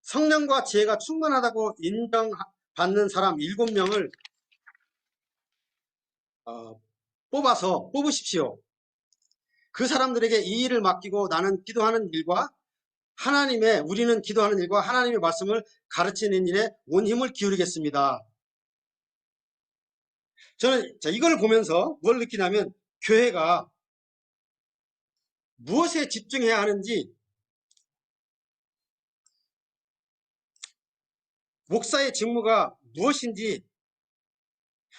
성령과 지혜가 충만하다고 인정받는 사람 7명을 뽑으십시오. 그 사람들에게 이 일을 맡기고 나는 기도하는 일과 우리는 기도하는 일과 하나님의 말씀을 가르치는 일에 온 힘을 기울이겠습니다. 저는 이걸 보면서 뭘 느끼냐면 교회가 무엇에 집중해야 하는지, 목사의 직무가 무엇인지,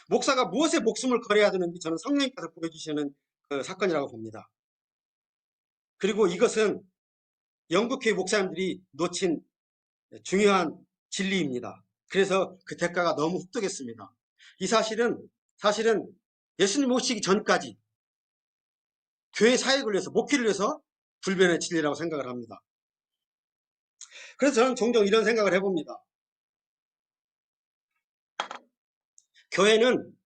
목사가 무엇에 목숨을 걸어야 되는지 저는 성령님께서 보여주시는 그 사건이라고 봅니다. 그리고 이것은 영국교회 목사님들이 놓친 중요한 진리입니다. 그래서 그 대가가 너무 흡족했습니다. 이 사실은 예수님 오시기 전까지 교회 사역을 위해서, 목회를 위해서 불변의 진리라고 생각을 합니다. 그래서 저는 종종 이런 생각을 해봅니다. 교회는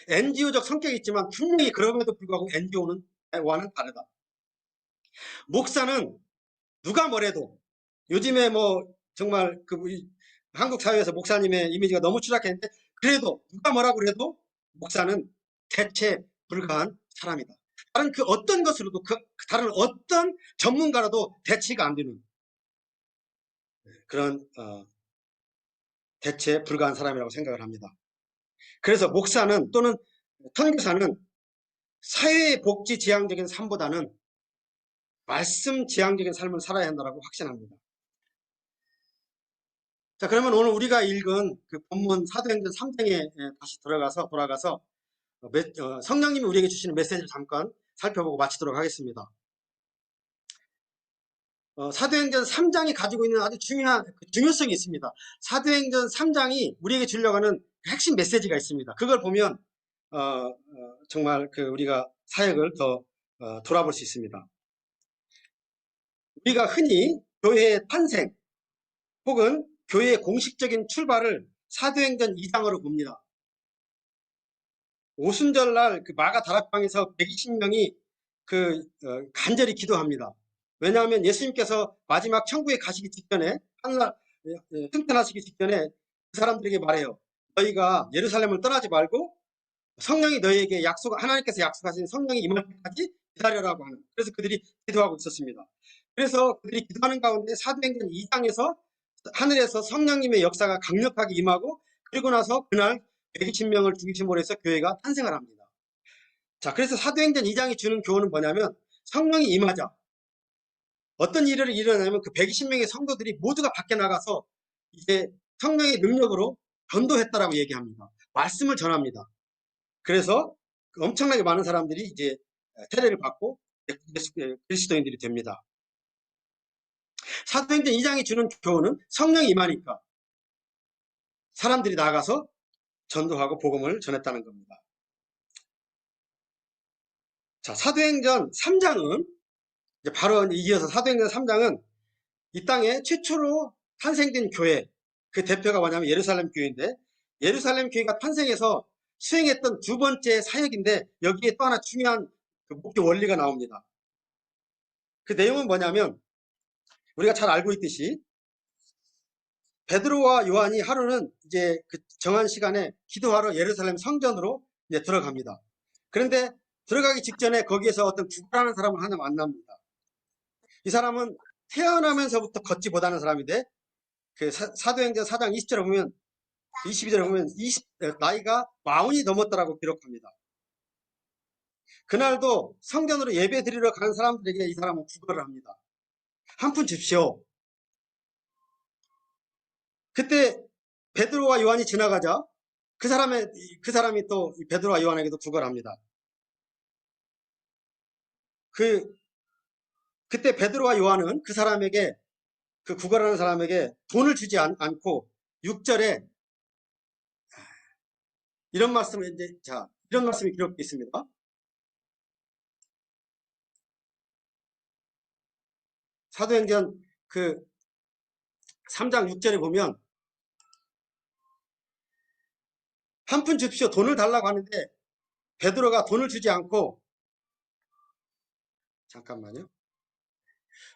NGO적 성격이 있지만 분명히 그럼에도 불구하고 NGO와는 다르다. 목사는 누가 뭐래도, 요즘에 정말 한국 사회에서 목사님의 이미지가 너무 추락했는데, 그래도 누가 뭐라고 그래도 목사는 대체 불가한 사람이다. 다른 그 어떤 것으로도, 다른 어떤 전문가라도 대치가 안 되는 그런 대체 불가한 사람이라고 생각을 합니다. 그래서 목사는 또는 선교사는 사회복지 지향적인 삶보다는 말씀 지향적인 삶을 살아야 한다고 확신합니다. 자, 그러면 오늘 우리가 읽은 그 본문 사도행전 3장에 다시 돌아가서 성령님이 우리에게 주시는 메시지를 잠깐 살펴보고 마치도록 하겠습니다. 사도행전 3장이 가지고 있는 아주 중요한 중요성이 있습니다. 사도행전 3장이 우리에게 주려고 하는 핵심 메시지가 있습니다. 그걸 보면 정말 우리가 사역을 더 돌아볼 수 있습니다. 우리가 흔히 교회의 탄생 혹은 교회의 공식적인 출발을 사도행전 2장으로 봅니다. 오순절날 마가 다락방에서 120명이 간절히 기도합니다. 왜냐하면 예수님께서 마지막 천국에 가시기 직전에, 승천하시기 직전에 그 사람들에게 말해요. 너희가 예루살렘을 떠나지 말고 성령이 너희에게 하나님께서 약속하신 성령이 임할 때까지 기다려라고 하는, 그래서 그들이 기도하고 있었습니다. 그래서 그들이 기도하는 가운데 사도행전 2장에서 하늘에서 성령님의 역사가 강력하게 임하고, 그리고 나서 그날 120명을 중심으로 해서 교회가 탄생을 합니다. 자, 그래서 사도행전 2장이 주는 교훈은 뭐냐면, 성령이 임하자 어떤 일을 일어나냐면 그 120명의 성도들이 모두가 밖에 나가서 이제 성령의 능력으로 전도했다라고 얘기합니다. 말씀을 전합니다. 그래서 엄청나게 많은 사람들이 이제 세례를 받고 그리스도인들이 됩니다. 사도행전 2장이 주는 교훈은 성령이 임하니까 사람들이 나가서 전도하고 복음을 전했다는 겁니다. 자, 사도행전 3장은 바로 이어서 사도행전 3장은 이 땅에 최초로 탄생된 교회, 그 대표가 뭐냐면 예루살렘 교회인데, 예루살렘 교회가 탄생해서 수행했던 두 번째 사역인데, 여기에 또 하나 중요한 목표 원리가 나옵니다. 그 내용은 뭐냐면, 우리가 잘 알고 있듯이 베드로와 요한이 하루는 이제 정한 시간에 기도하러 예루살렘 성전으로 이제 들어갑니다. 그런데 들어가기 직전에 거기에서 어떤 구걸하는 사람을 하나 만납니다. 이 사람은 태어나면서부터 걷지 못하는 사람인데, 사도행전 4장 20절에 보면 22절에 보면 나이가 40이 넘었다라고 기록합니다. 그날도 성전으로 예배 드리러 가는 사람들에게 이 사람은 구걸을 합니다. 한 푼 줍시오. 그때 베드로와 요한이 지나가자 그 사람이 또 베드로와 요한에게도 구걸을 합니다. 그때 베드로와 요한은 그 사람에게, 그 구걸하는 사람에게 돈을 주지 않고 6절에 이런 말씀이 기록되어 있습니다. 사도행전 3장 6절에 보면 한 푼 줍시오. 돈을 달라고 하는데 베드로가 돈을 주지 않고, 잠깐만요.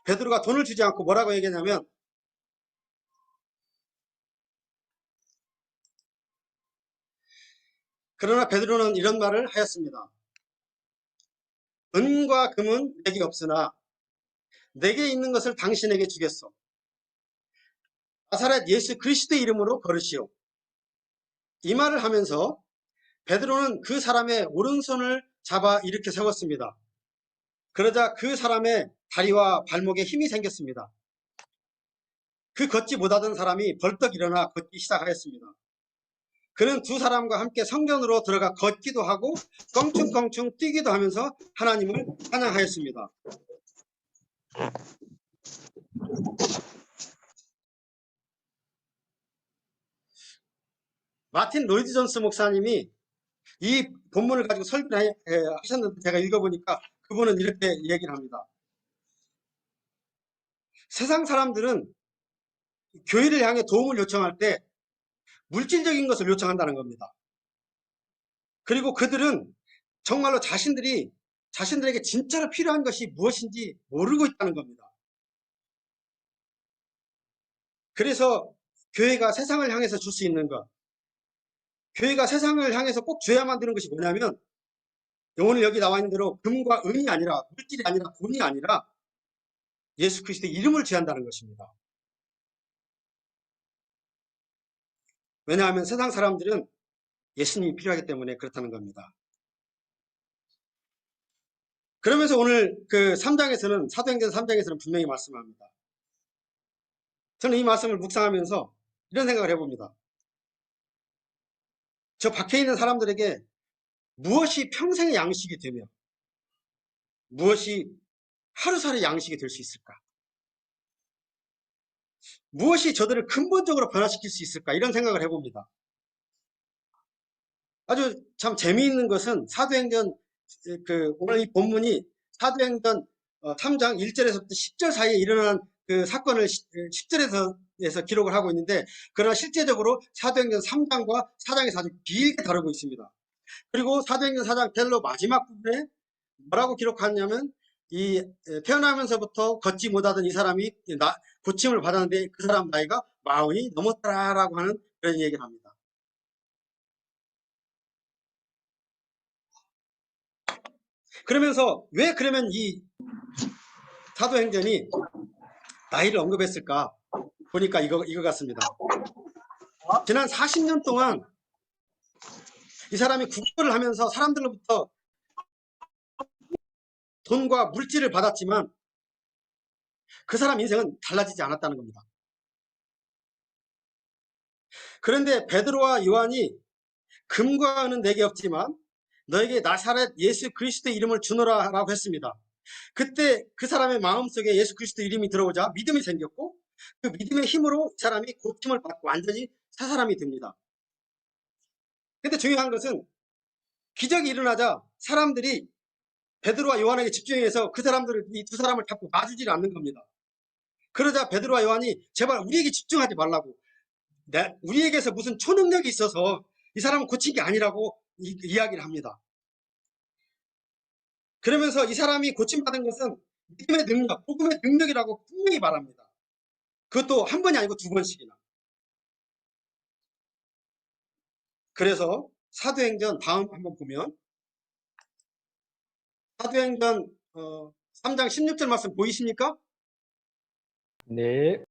베드로가 돈을 주지 않고 뭐라고 얘기하냐면, 그러나 베드로는 이런 말을 하였습니다. 은과 금은 내게 없으나 내게 있는 것을 당신에게 주겠소. 나사렛 예수 그리스도의 이름으로 걸으시오. 이 말을 하면서 베드로는 그 사람의 오른손을 잡아 일으켜 세웠습니다. 그러자 그 사람의 다리와 발목에 힘이 생겼습니다. 그 걷지 못하던 사람이 벌떡 일어나 걷기 시작하였습니다. 그는 두 사람과 함께 성전으로 들어가 걷기도 하고 껑충껑충 뛰기도 하면서 하나님을 찬양하였습니다. 마틴 로이드 존스 목사님이 이 본문을 가지고 설교를 하셨는데 제가 읽어보니까 그분은 이렇게 얘기를 합니다. 세상 사람들은 교회를 향해 도움을 요청할 때 물질적인 것을 요청한다는 겁니다. 그리고 그들은 정말로 자신들에게 진짜로 필요한 것이 무엇인지 모르고 있다는 겁니다. 그래서 교회가 세상을 향해서 줄 수 있는 것, 교회가 세상을 향해서 꼭 줘야만 되는 것이 뭐냐면, 오늘 여기 나와 있는 대로 금과 은이 아니라, 물질이 아니라, 돈이 아니라 예수 그리스도의 이름을 제한다는 것입니다. 왜냐하면 세상 사람들은 예수님이 필요하기 때문에 그렇다는 겁니다. 그러면서 오늘 사도행전 3장에서는 분명히 말씀합니다. 저는 이 말씀을 묵상하면서 이런 생각을 해봅니다. 저 밖에 있는 사람들에게 무엇이 평생의 양식이 되며 무엇이 하루살이 양식이 될 수 있을까? 무엇이 저들을 근본적으로 변화시킬 수 있을까? 이런 생각을 해봅니다. 아주 참 재미있는 것은 사도행전 오늘 이 본문이 사도행전 3장 1절에서부터 10절 사이에 일어난 그 사건을 10절에서 기록을 하고 있는데, 그러나 실제적으로 사도행전 3장과 4장에서 아주 길게 다루고 있습니다. 그리고 사도행전 4장 텔로 마지막 부분에 뭐라고 기록하냐면, 이 태어나면서부터 걷지 못하던 이 사람이 고침을 받았는데 그 사람 나이가 40이 넘었다라고 하는 그런 얘기를 합니다. 그러면서 왜 그러면 이 사도행전이 나이를 언급했을까? 보니까 이거 같습니다. 지난 40년 동안 이 사람이 구걸을 하면서 사람들로부터 돈과 물질을 받았지만 그 사람 인생은 달라지지 않았다는 겁니다. 그런데 베드로와 요한이 금과 은은 내게 없지만 너에게 나사렛 예수 그리스도의 이름을 주노라라고 했습니다. 그때 그 사람의 마음속에 예수 그리스도 이름이 들어오자 믿음이 생겼고, 그 믿음의 힘으로 이 사람이 고침을 받고 완전히 새 사람이 됩니다. 근데 중요한 것은 기적이 일어나자 사람들이 베드로와 요한에게 집중해서 이 두 사람을 자꾸 놔주질 않는 겁니다. 그러자 베드로와 요한이 제발 우리에게 집중하지 말라고, 우리에게서 무슨 초능력이 있어서 이 사람은 고친 게 아니라고 이야기를 합니다. 그러면서 이 사람이 고침받은 것은 믿음의 능력, 복음의 능력이라고 분명히 말합니다. 그것도 한 번이 아니고 두 번씩이나. 그래서 사도행전 다음 한번 보면, 사도행전 3장 16절 말씀 보이십니까? 네.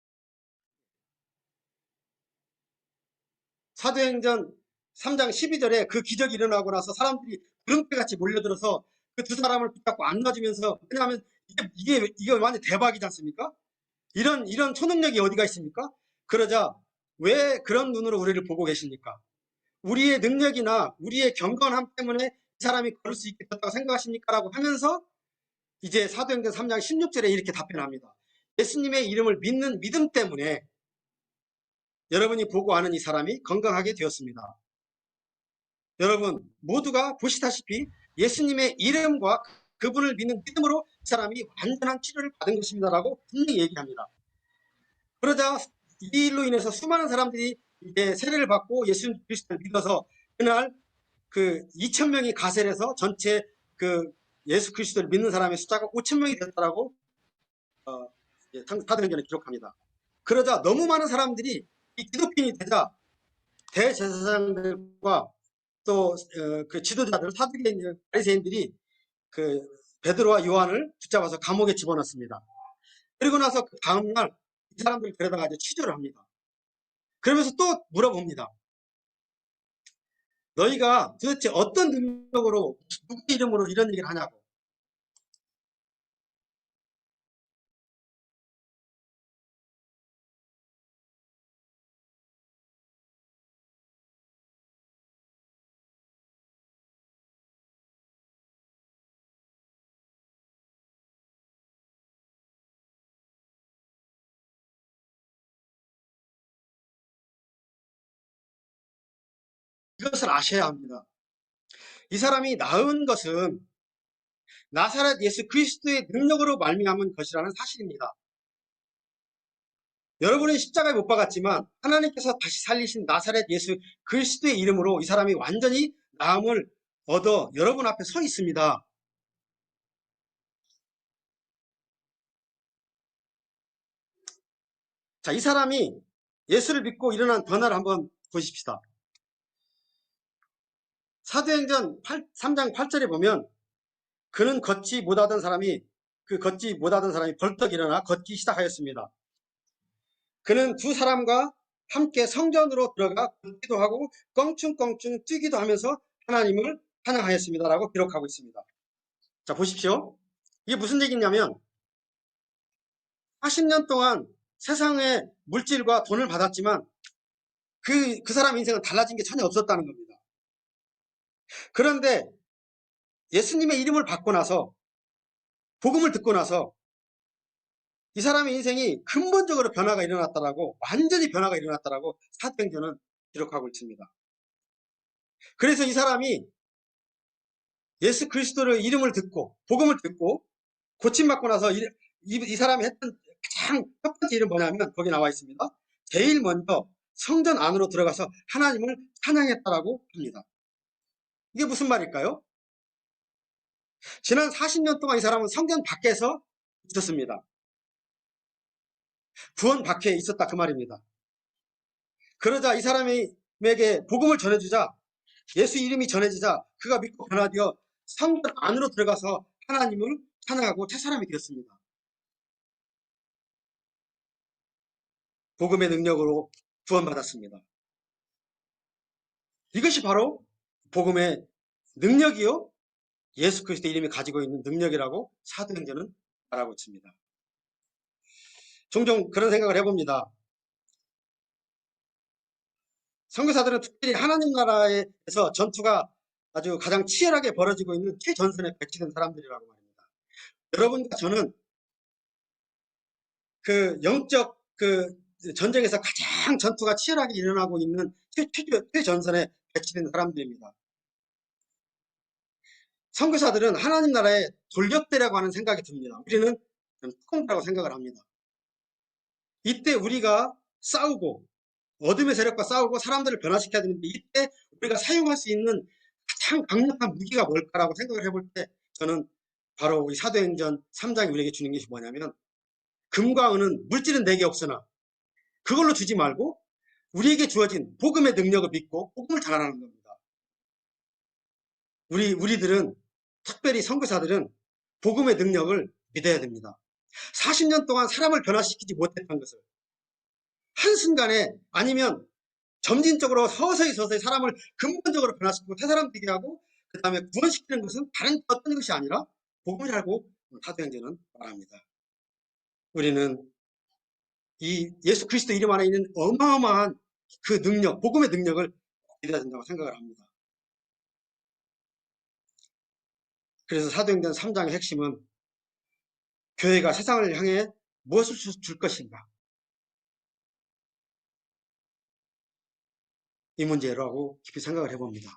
사도행전 3장 12절에 그 기적이 일어나고 나서 사람들이 구름대같이 몰려들어서 그 두 사람을 붙잡고 안아주면서, 왜냐하면 이게 완전 대박이지 않습니까? 이런 초능력이 어디가 있습니까? 그러자 왜 그런 눈으로 우리를 보고 계십니까? 우리의 능력이나 우리의 경건함 때문에 이 사람이 걸을 수 있게 됐다고 생각하십니까? 라고 하면서 이제 사도행전 3장 16절에 이렇게 답변합니다. 예수님의 이름을 믿는 믿음 때문에 여러분이 보고 아는 이 사람이 건강하게 되었습니다. 여러분 모두가 보시다시피 예수님의 이름과 그분을 믿는 믿음으로 이 사람이 완전한 치료를 받은 것입니다. 라고 분명히 얘기합니다. 그러자 이 일로 인해서 수많은 사람들이 이제 세례를 받고 예수 그리스도를 믿어서 그날 그 2,000명이 가세해서 전체 그 예수 그리스도를 믿는 사람의 숫자가 5,000명이 됐다라고 사도행전에 기록합니다. 그러자 너무 많은 사람들이 이 기독인이 되자 대제사장들과 또 그 지도자들, 사두개인 바리새인들이 그 베드로와 요한을 붙잡아서 감옥에 집어넣습니다. 그리고 나서 그 다음날 이 사람들을 데려다가 이제 취조를 합니다. 그러면서 또 물어봅니다. 너희가 도대체 어떤 능력으로 누구의 이름으로 이런 얘기를 하냐고. 이것을 아셔야 합니다. 이 사람이 나은 것은 나사렛 예수 그리스도의 능력으로 말미암은 것이라는 사실입니다. 여러분은 십자가에 못 박았지만 하나님께서 다시 살리신 나사렛 예수 그리스도의 이름으로 이 사람이 완전히 나음을 얻어 여러분 앞에 서 있습니다. 자, 이 사람이 예수를 믿고 일어난 변화를 한번 보십시다. 사도행전 3장 8절에 보면 그는 걷지 못하던 사람이 벌떡 일어나 걷기 시작하였습니다. 그는 두 사람과 함께 성전으로 들어가 걷기도 하고 껑충껑충 뛰기도 하면서 하나님을 찬양하였습니다라고 기록하고 있습니다. 자, 보십시오. 이게 무슨 얘기냐면 40년 동안 세상의 물질과 돈을 받았지만 그 사람 인생은 달라진 게 전혀 없었다는 겁니다. 그런데 예수님의 이름을 받고 나서 복음을 듣고 나서 이 사람의 인생이 근본적으로 변화가 일어났다라고, 완전히 변화가 일어났다라고 사도행전은 기록하고 있습니다. 그래서 이 사람이 예수 그리스도의 이름을 듣고 복음을 듣고 고침받고 나서 이 사람이 했던 가장 첫 번째 일은 뭐냐면 거기 나와 있습니다. 제일 먼저 성전 안으로 들어가서 하나님을 찬양했다라고 합니다. 이게 무슨 말일까요? 지난 40년 동안 이 사람은 성전 밖에서 있었습니다. 구원 밖에 있었다 그 말입니다. 그러자 이 사람에게 복음을 전해주자, 예수 이름이 전해지자 그가 믿고 변화되어 성전 안으로 들어가서 하나님을 찬양하고 새 사람이 되었습니다. 복음의 능력으로 구원받았습니다. 이것이 바로 복음의 능력이요 예수 그리스도 이름이 가지고 있는 능력이라고 사도행전은 말하고 있습니다. 종종 그런 생각을 해봅니다. 선교사들은 특별히 하나님 나라에서 전투가 아주 가장 치열하게 벌어지고 있는 최전선에 배치된 사람들이라고 말입니다. 여러분과 저는 그 영적 그 전쟁에서 가장 전투가 치열하게 일어나고 있는 최전선에 배치된 사람들입니다. 선교사들은 하나님 나라의 돌격대라고 하는 생각이 듭니다. 우리는 특공대라고 생각을 합니다. 이때 우리가 싸우고 어둠의 세력과 싸우고 사람들을 변화시켜야 되는데 이때 우리가 사용할 수 있는 가장 강력한 무기가 뭘까라고 생각을 해볼 때 저는 바로 우리 사도행전 3장이 우리에게 주는 것이 뭐냐면 금과 은은 물질은 내게 없으나 그걸로 주지 말고 우리에게 주어진 복음의 능력을 믿고 복음을 전하라는 겁니다. 우리들은 특별히 선교사들은 복음의 능력을 믿어야 됩니다. 40년 동안 사람을 변화시키지 못했던 것을 한순간에 아니면 점진적으로 서서히 사람을 근본적으로 변화시키고 태사람 되게 하고 그 다음에 구원시키는 것은 다른 어떤 것이 아니라 복음이라고 사도행전은 말합니다. 우리는 이 예수 그리스도 이름 안에 있는 어마어마한 그 능력, 복음의 능력을 믿어야 된다고 생각을 합니다. 그래서 사도행전 3장의 핵심은 교회가 세상을 향해 무엇을 줄 것인가, 이 문제라고 깊이 생각을 해봅니다.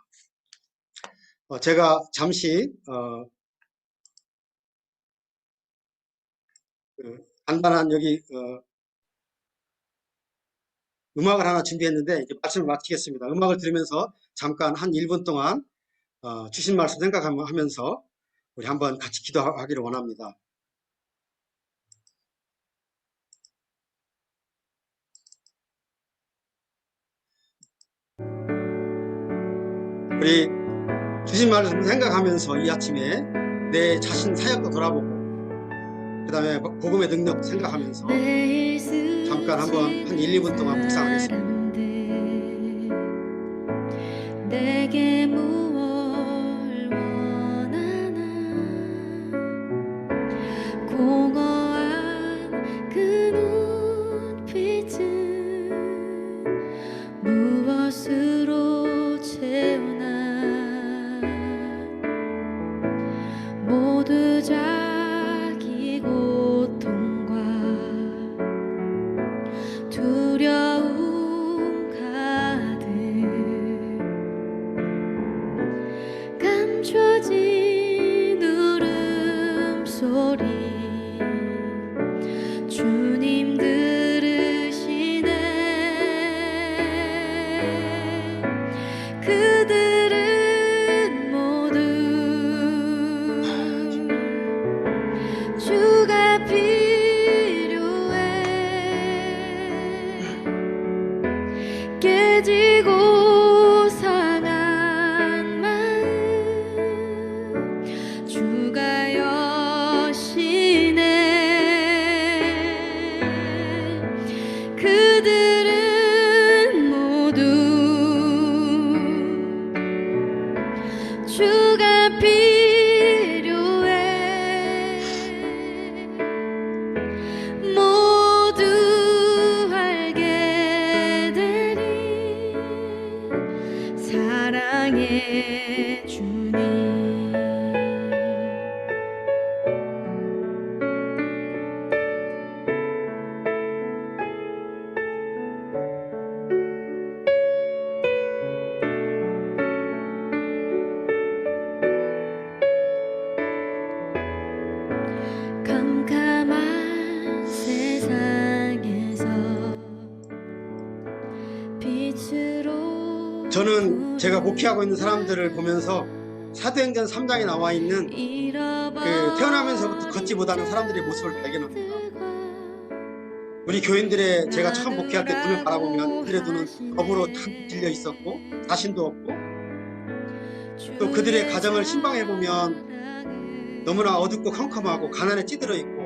제가 잠시 간단한 여기 음악을 하나 준비했는데 이제 말씀을 마치겠습니다. 음악을 들으면서 잠깐 한 1분 동안 주신 말씀 생각하면서 우리 한번 같이 기도하기를 원합니다. 우리 주신 말씀 생각하면서 이 아침에 내 자신 사역도 돌아보고 그 다음에 복음의 능력 생각하면서 잠깐 한번 한 1, 2분 동안 묵상하겠습니다. 내게 무얼 원하나 공허한 그 눈빛은 무엇으로 채우나 모두 자기 고통과 두려움 가득 감춰진 울음소리 주님 들으시네. 그들은 모두 주가 필요해. 깨지고 상한 마음 주가 여시네. 그들은 모두 주가 필요해. 모두 알게 되리 사랑의 주님. 캄캄한 세상에서 빛으로 저는 제가 목회하고 있는 사람들을 보면서 사도행전 3장에 나와 있는 그 태어나면서부터 걷지 못하는 사람들의 모습을 발견합니다. 우리 교인들의 제가 처음 목회할 때 눈을 바라보면 그들의 눈은 겁으로 탁 질려 있었고 자신도 없고, 또 그들의 가정을 신방해보면 너무나 어둡고 컴컴하고 가난에 찌들어 있고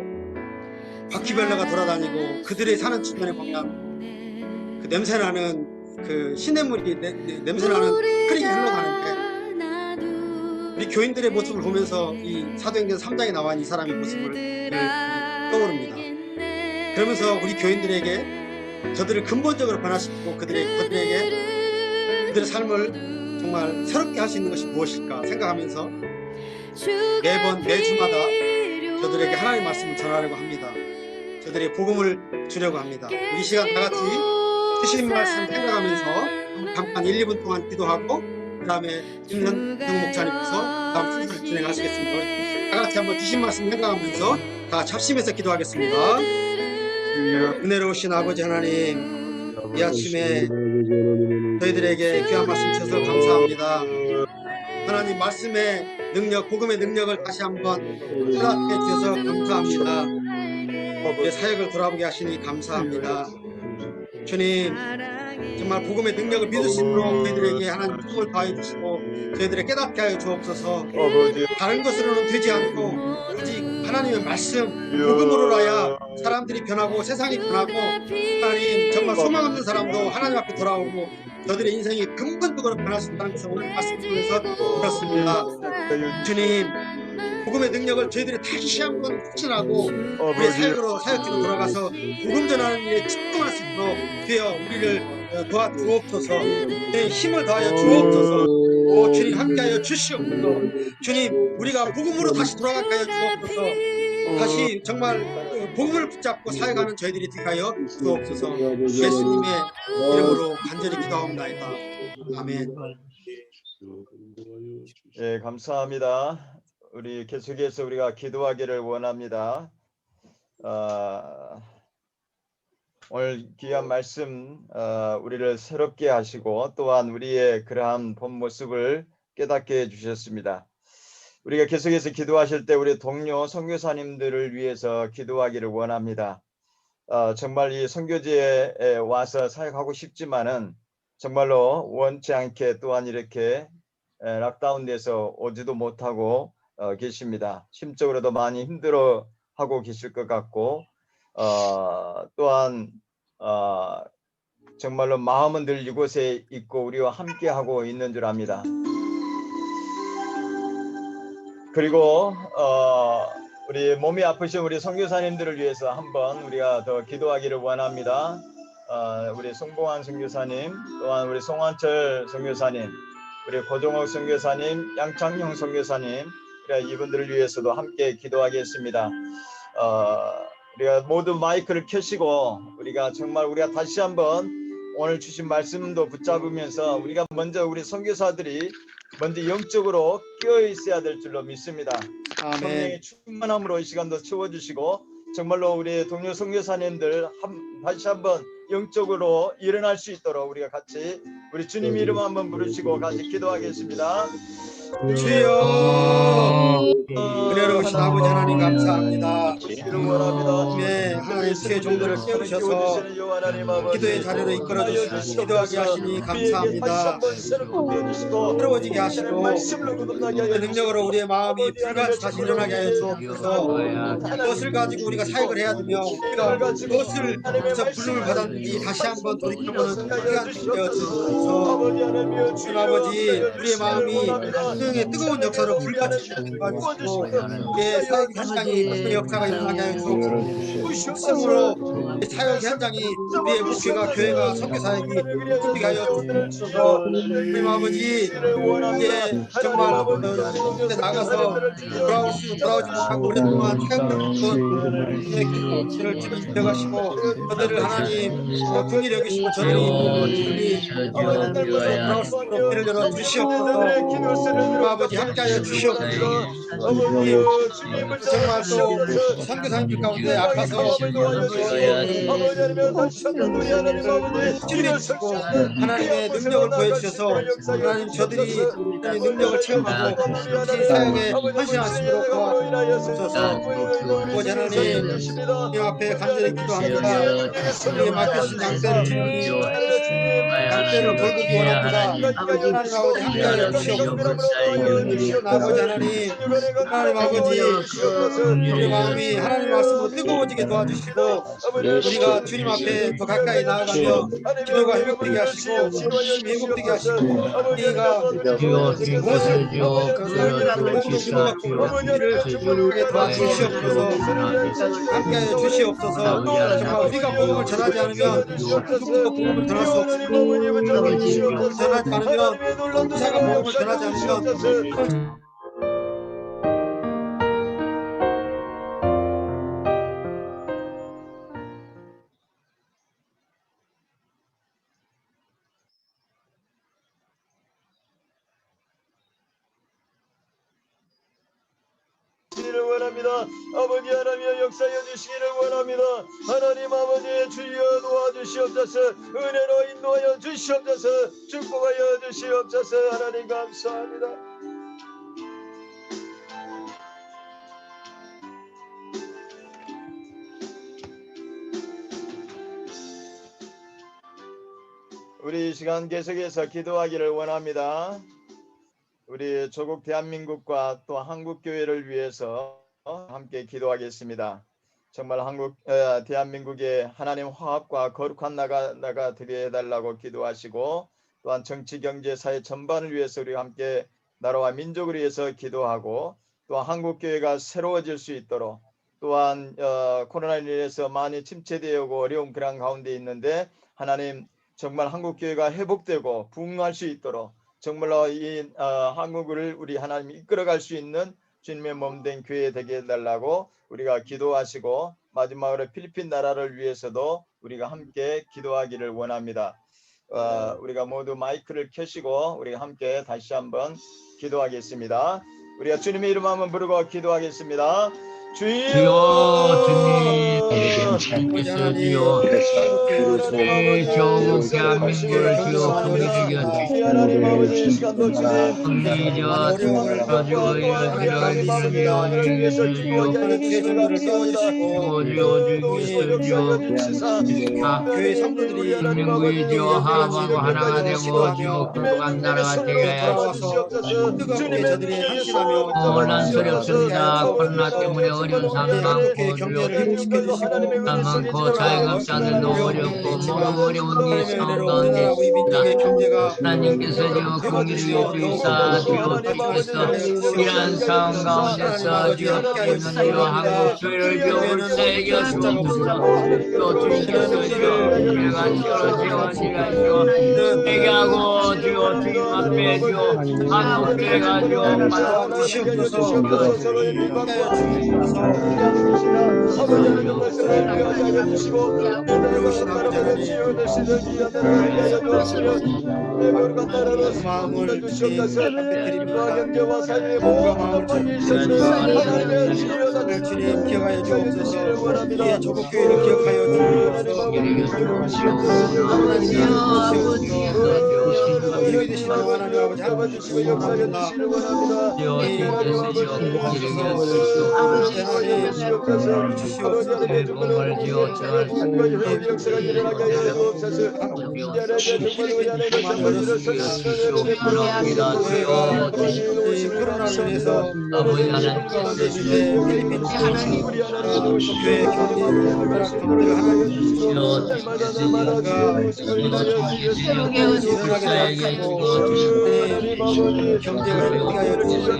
바퀴벌레가 돌아다니고, 그들의 사는 주변에 보면 그 냄새나는 그 시냇물이 냄새나는 흐르게 흘러가는데, 우리 교인들의 모습을 보면서 이 사도행전 3장에 나와 있는 이 사람의 모습을 떠오릅니다. 그러면서 우리 교인들에게 저들을 근본적으로 변화시키고 그들의 삶을 정말 새롭게 할 수 있는 것이 무엇일까 생각하면서 매주마다 저들에게 하나님의 말씀을 전하려고 합니다. 저들의 복음을 주려고 합니다. 우리 시간 다 같이 주신 말씀 생각하면서 잠깐 1, 2분 동안 기도하고 그 다음에 김현경 목사님께서 다음 순서를 진행하시겠습니다. 다 같이 한번 주신 말씀 생각하면서 다 같이 합심해서 기도하겠습니다. 은혜로우신 아버지 하나님, 이 아침에 저희들에게 귀한 말씀 주셔서 감사합니다. 하나님 말씀의 능력, 복음의 능력을 다시 한번 허락해 주셔서 감사합니다. 우리의 사역을 돌아보게 하시니 감사합니다. 주님, 정말 복음의 능력을 믿을 수 있도록 저희들에게 하나님 힘을 더해 주시고 저희들을 깨닫게 하여 주옵소서. 다른 것으로는 되지 않고 오직 하나님의 말씀, 복음으로라야 사람들이 변하고 세상이 변하고, 하나님 정말 소망 없는 사람도 하나님 앞에 돌아오고 저들의 인생이 근본적으로 변할 수 있다는 것을 오늘 말씀 통해서 들었습니다. 주님, 복음의 능력을 저희들이 다시 한번 확신하고 우리의 사역지로 돌아가서 복음 전하는 일에 집중할 수 있도록 되어 우리를 도와주옵소서. 내 힘을 다하여 주옵소서. 오 주님 함께하여 주시옵소서. 주님 우리가 복음으로 다시 돌아가게 하여 주옵소서. 다시 정말 복음을 붙잡고 사역하는 저희들이 되게 하여 주옵소서. 예수님의 이름으로 간절히 기도하옵나이다. 아멘. 예, 감사합니다. 우리 계속해서 우리가 기도하기를 원합니다. 오늘 귀한 말씀 우리를 새롭게 하시고 또한 우리의 그러한 본 모습을 깨닫게 해주셨습니다. 우리가 계속해서 기도하실 때 우리 동료 선교사님들을 위해서 기도하기를 원합니다. 정말 이 선교지에 와서 사역하고 싶지만은 정말로 원치 않게 또한 이렇게 락다운돼서 오지도 못하고 계십니다. 심적으로도 많이 힘들어하고 계실 것 같고 또한 정말로 마음은 늘 이곳에 있고 우리와 함께하고 있는 줄 압니다. 그리고 우리 몸이 아프신 우리 선교사님들을 위해서 한번 우리가 더 기도하기를 원합니다. 우리 송봉환 선교사님, 또한 우리 송환철 선교사님, 우리 고종옥 선교사님, 양창용 선교사님, 이분들을 위해서도 함께 기도하겠습니다. 우리가 모두 마이크를 켜시고 우리가 다시 한번 오늘 주신 말씀도 붙잡으면서 우리가 먼저 우리 선교사들이 먼저 영적으로 깨어 있어야 될 줄로 믿습니다. 성령의 충만함으로 이 시간도 채워주시고 정말로 우리 동료 선교사님들 다시 한번 영적으로 일어날 수 있도록 우리가 같이 우리 주님 이름 한번 부르시고 같이 기도하겠습니다. 주여 은혜로우신 아버지 하나님 감사합니다. 네, 하나님 주의 종들을 깨우셔서 기도의 자리로 이끌어 주시고 기도하게 하시니 감사합니다. 새로워지게 하시고 그 능력으로 우리의 마음이 불같이 다시 일어나게 하여 주옵소서. 그것을 가지고 우리가 사역을 해야 되며 우리가 그것을 그래서 부름을 받았는지 다시 한번 돌이켜보는 시간 되어 주옵소서. 주님 아버지 우리의 마음이 성령의 뜨거운 역사로 불같이 도와주시고 우리의 사역 현장이 그 역사가 일어나게 하여 주옵소서. 스스로 사역 현장이 우리의 목회가 교회가 선교사역이 우리가 하여 주옵소서. 주님 아버지 이제 정말 그때 나가서 돌아오지 못하고 오랫동안 사역을 주를 주님 되어가시고 저들을 하나님 긍휼히 여기시고 저들이 돌아올 수 있도록 길을 열어 주시옵소서. 아버지 함께하여 주시옵소서. 정말 또 선교사님들 가운데 아파서 치료해주시고 하나님의 능력을 보여주셔서 하나님 저들이 하나님의 능력을 체험하고 다시 사역에 헌신할 수 있도록 도와주셔서 아버지 하나님 이 앞에 간절히 기도합니다. 우리의 맡겨주신 양떼를 주님이 양떼를 돌보기 원합니다. 하나님 아버지 함께하여 주시옵소서. 아버지 하나님 아버지 우리 마음이 하나님 말씀으로 뜨거워지게 도와주시고 우리가 주님 앞에 더 가까이 나아가며 기도가 회복되게 하시고 힘이 회복되게 하시고 우리가 무엇을 기도를 도와주시옵소서. 함께하여 주시옵소서. 정말 우리가 복음을 전하지 않으면 누구도 복음을 전할 수 없습니다. 전하지 않으면 의사가 복음을 전하지 않으면 원합니다. 아버지 하나님의 역사여 주시기를 원합니다. 하나님 아버지 주여 도와주시옵소서. 은혜로 인도하여 주시옵소서. 축복하여 주시옵소서. 하나님 감사합니다. 우리 이 시간 계속해서 기도하기를 원합니다. 우리 조국 대한민국과 또 한국교회를 위해서 함께 기도하겠습니다. 정말 대한민국의 하나님 화합과 거룩한 나라가 되게 해달라고 기도하시고 또한 정치, 경제, 사회 전반을 위해서 우리 함께 나라와 민족을 위해서 기도하고 또한 한국교회가 새로워질 수 있도록 또한 코로나로 인해서 많이 침체되어 오고 어려운 그런 가운데 있는데 하나님 정말 한국교회가 회복되고 부흥할 수 있도록 정말로 이 한국을 우리 하나님 이끌어갈 수 있는 주님의 몸된 교회 되게 해달라고 우리가 기도하시고 마지막으로 필리핀 나라를 위해서도 우리가 함께 기도하기를 원합니다. 우리가 모두 마이크를 켜시고 우리가 함께 다시 한번 기도하겠습니다. 우리가 주님의 이름 한번 부르고 기도하겠습니다. 주여 주님 주께서 주여 우리 조국 대한민국을 주여 긍휼히 여주시옵소서. 긍휼히 여주시옵소서. 교회 성도들이 인민국이 주여 하나하고 하나가 되고 주여 건강한 나라가 되어야 뜨겁게 저들이 헌신하며 혼란 소리 없습니다. 코로나 때문에 어려운 삶 많고 주여 삶 많고 자영업자들도 어렵고 모두 어려운 이 상황 가운데 있습니다. 하나님께서 주여 긍휼히 여주시사 주여 주께서 이러한 상황 가운데서 주여 주여 한국 교회를 주여 불쌍히 주옵소서. 주여 주께서 주여 내가 주여 주여 회개하고 주여 주님 앞에 주여 한국 교회가 주여 주님 기억하여 주옵소서. 이 조국교회를 기억하여 주옵소서. 위로이 되시는 하나님 아버지 하나님 코로나로 인해서 필리핀 교회 경제를 경제가 회복하여 주옵소서.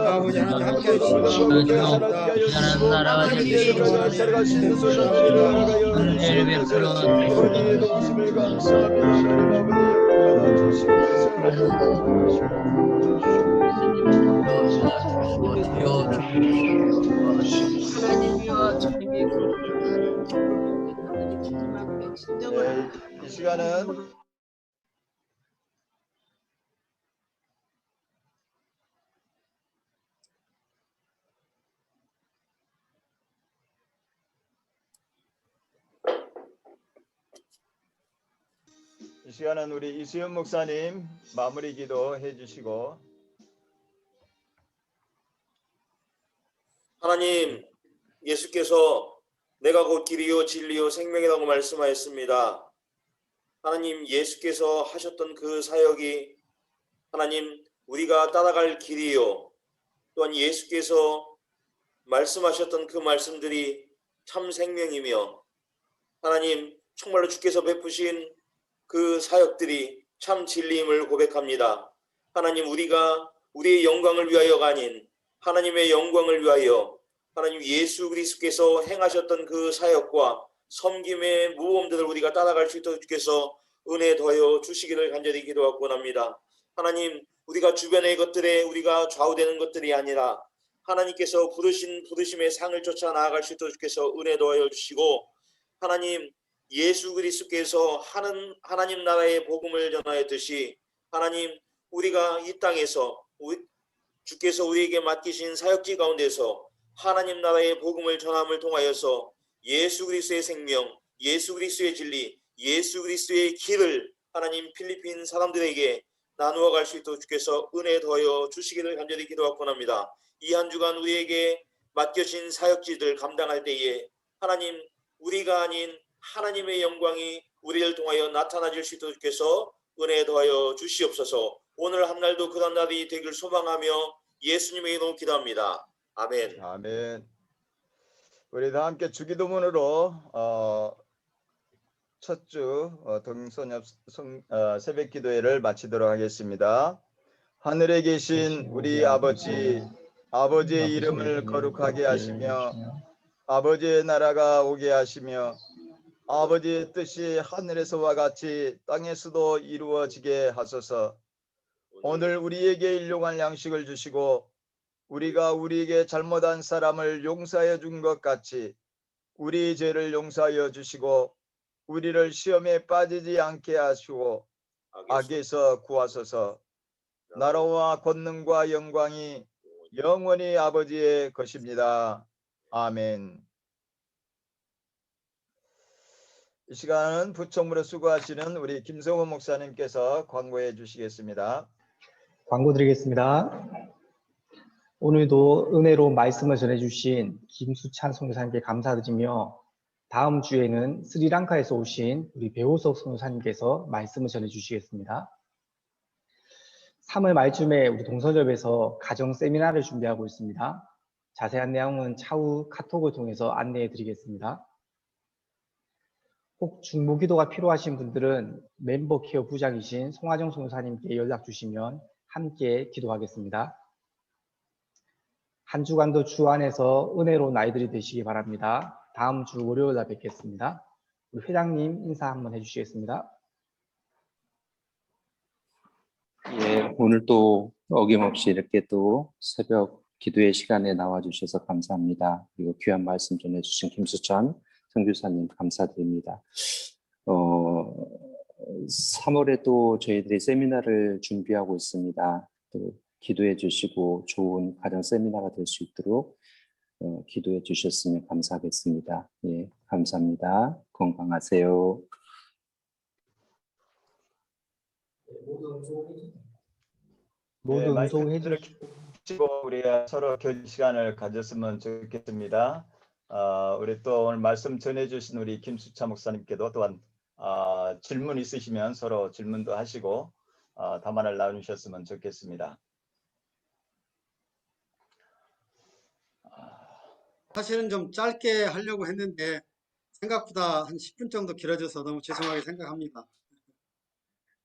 아버지 하나님 함께해 주시옵소서. 나라와 이 시간은 우리 이수연 목사님 마무리 기도 해주시고. 하나님, 예수께서 내가 곧 길이요 진리요 생명이라고 말씀하였습니다. 하나님, 예수께서 하셨던 그 사역이 하나님 우리가 따라갈 길이요, 또한 예수께서 말씀하셨던 그 말씀들이 참 생명이며 하나님 정말로 주께서 베푸신 그 사역들이 참 진리임을 고백합니다. 하나님, 우리가 우리의 영광을 위하여가 아닌 하나님의 영광을 위하여 하나님 예수 그리스도께서 행하셨던 그 사역과 섬김의 모범들을 우리가 따라갈 수 있도록 주께서 은혜 더하여 주시기를 간절히 기도하고 원합니다. 하나님, 우리가 주변의 것들에 우리가 좌우되는 것들이 아니라 하나님께서 부르신 부르심의 상을 쫓아 나아갈 수 있도록 주께서 은혜 더하여 주시고, 하나님 예수 그리스도께서 하나님 나라의 복음을 전하였듯이 하나님 우리가 이 땅에서 주께서 우리에게 맡기신 사역지 가운데서 하나님 나라의 복음을 전함을 통하여서 예수 그리스도의 생명, 예수 그리스도의 진리, 예수 그리스도의 길을 하나님 필리핀 사람들에게 나누어 갈 수 있도록 주께서 은혜 더하여 주시기를 간절히 기도하고 합니다. 이 한 주간 우리에게 맡겨진 사역지들 감당할 때에 하나님 우리가 아닌 하나님의 영광이 우리를 통하여 나타나질 수 있도록 주께서 은혜 더하여 주시옵소서. 오늘 한 날도 그런 날이 되길 소망하며 예수님의 이름으로 기도합니다. 아멘. 아멘. 우리 다 함께 주기도문으로 첫 주 동서녀 새벽 기도회를 마치도록 하겠습니다. 하늘에 계신 우리 아버지, 아버지의 이름을 거룩하게 하시며 아버지의 나라가 오게 하시며 아버지의 뜻이 하늘에서와 같이 땅에서도 이루어지게 하소서. 오늘 우리에게 일용할 양식을 주시고 우리가 우리에게 잘못한 사람을 용서하여 준 것 같이 우리 죄를 용서하여 주시고 우리를 시험에 빠지지 않게 하시고 악에서 구하소서. 나라와 권능과 영광이 영원히 아버지의 것입니다. 아멘. 이 시간은 부총무로 수고하시는 우리 김성호 목사님께서 광고해 주시겠습니다. 광고 드리겠습니다. 오늘도 은혜로 말씀을 전해주신 김수찬 선교사님께 감사드리며 다음 주에는 스리랑카에서 오신 우리 배호석 선교사님께서 말씀을 전해주시겠습니다. 3월 말쯤에 우리 동서접에서 가정 세미나를 준비하고 있습니다. 자세한 내용은 차후 카톡을 통해서 안내해 드리겠습니다. 혹 중보기도가 필요하신 분들은 멤버 케어 부장이신 송하정 선교사님께 연락 주시면 함께 기도하겠습니다. 한 주간도 주 안에서 은혜로운 아이들이 되시기 바랍니다. 다음 주 월요일 날 뵙겠습니다. 우리 회장님 인사 한번 해주시겠습니다. 예, 오늘 또 어김없이 이렇게 또 새벽 기도의 시간에 나와주셔서 감사합니다. 그리고 귀한 말씀 전해주신 김수찬 선교사님 감사드립니다. 3월에 또 저희들이 세미나를 준비하고 있습니다. 또 기도해 주시고 좋은 가정 세미나가 될 수 있도록 기도해 주셨으면 감사하겠습니다. 예, 감사합니다. 건강하세요. 모두 말씀 운송해 들으시고 우리가 서로 교제 시간을 가졌으면 좋겠습니다. 우리 또 오늘 말씀 전해주신 우리 김수찬 목사님께도 또한 질문 있으시면 서로 질문도 하시고 답안을 나누셨으면 좋겠습니다. 사실은 좀 짧게 하려고 했는데 생각보다 한 10분 정도 길어져서 너무 죄송하게 생각합니다.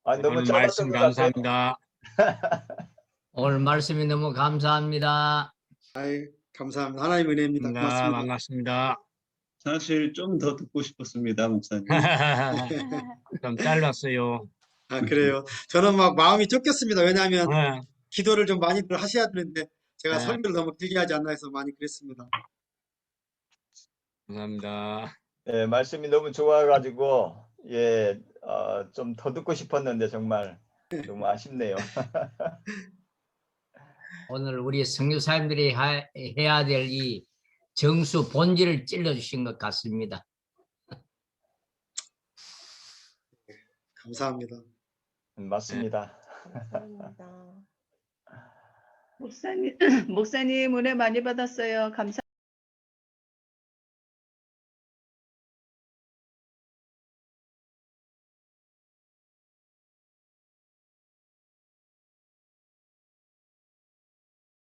너무 오늘 짧았던 말씀 것 같아요. 감사합니다. 오늘 말씀이 너무 감사합니다. 감사합니다. 하나님 은혜입니다. 고맙습니다. 반갑습니다. 사실 좀 더 듣고 싶었습니다, 목사님. 좀 짧았어요. 그래요. 저는 막 마음이 쫓겼습니다. 왜냐하면 네, 기도를 좀 많이들 하셔야 되는데 제가 네. 설교를 너무 길게 하지 않나 해서 많이 그랬습니다. 감사합니다. 예, 말씀이 너무 좋아가지고 좀 더 듣고 싶었는데 정말 너무 아쉽네요. 오늘 우리 선교사님들이 해야 될 이 정수 본질을 찔러주신 것 같습니다. 감사합니다. 맞습니다. 감사합니다. 목사님, 목사님 은혜 많이 받았어요. 감사.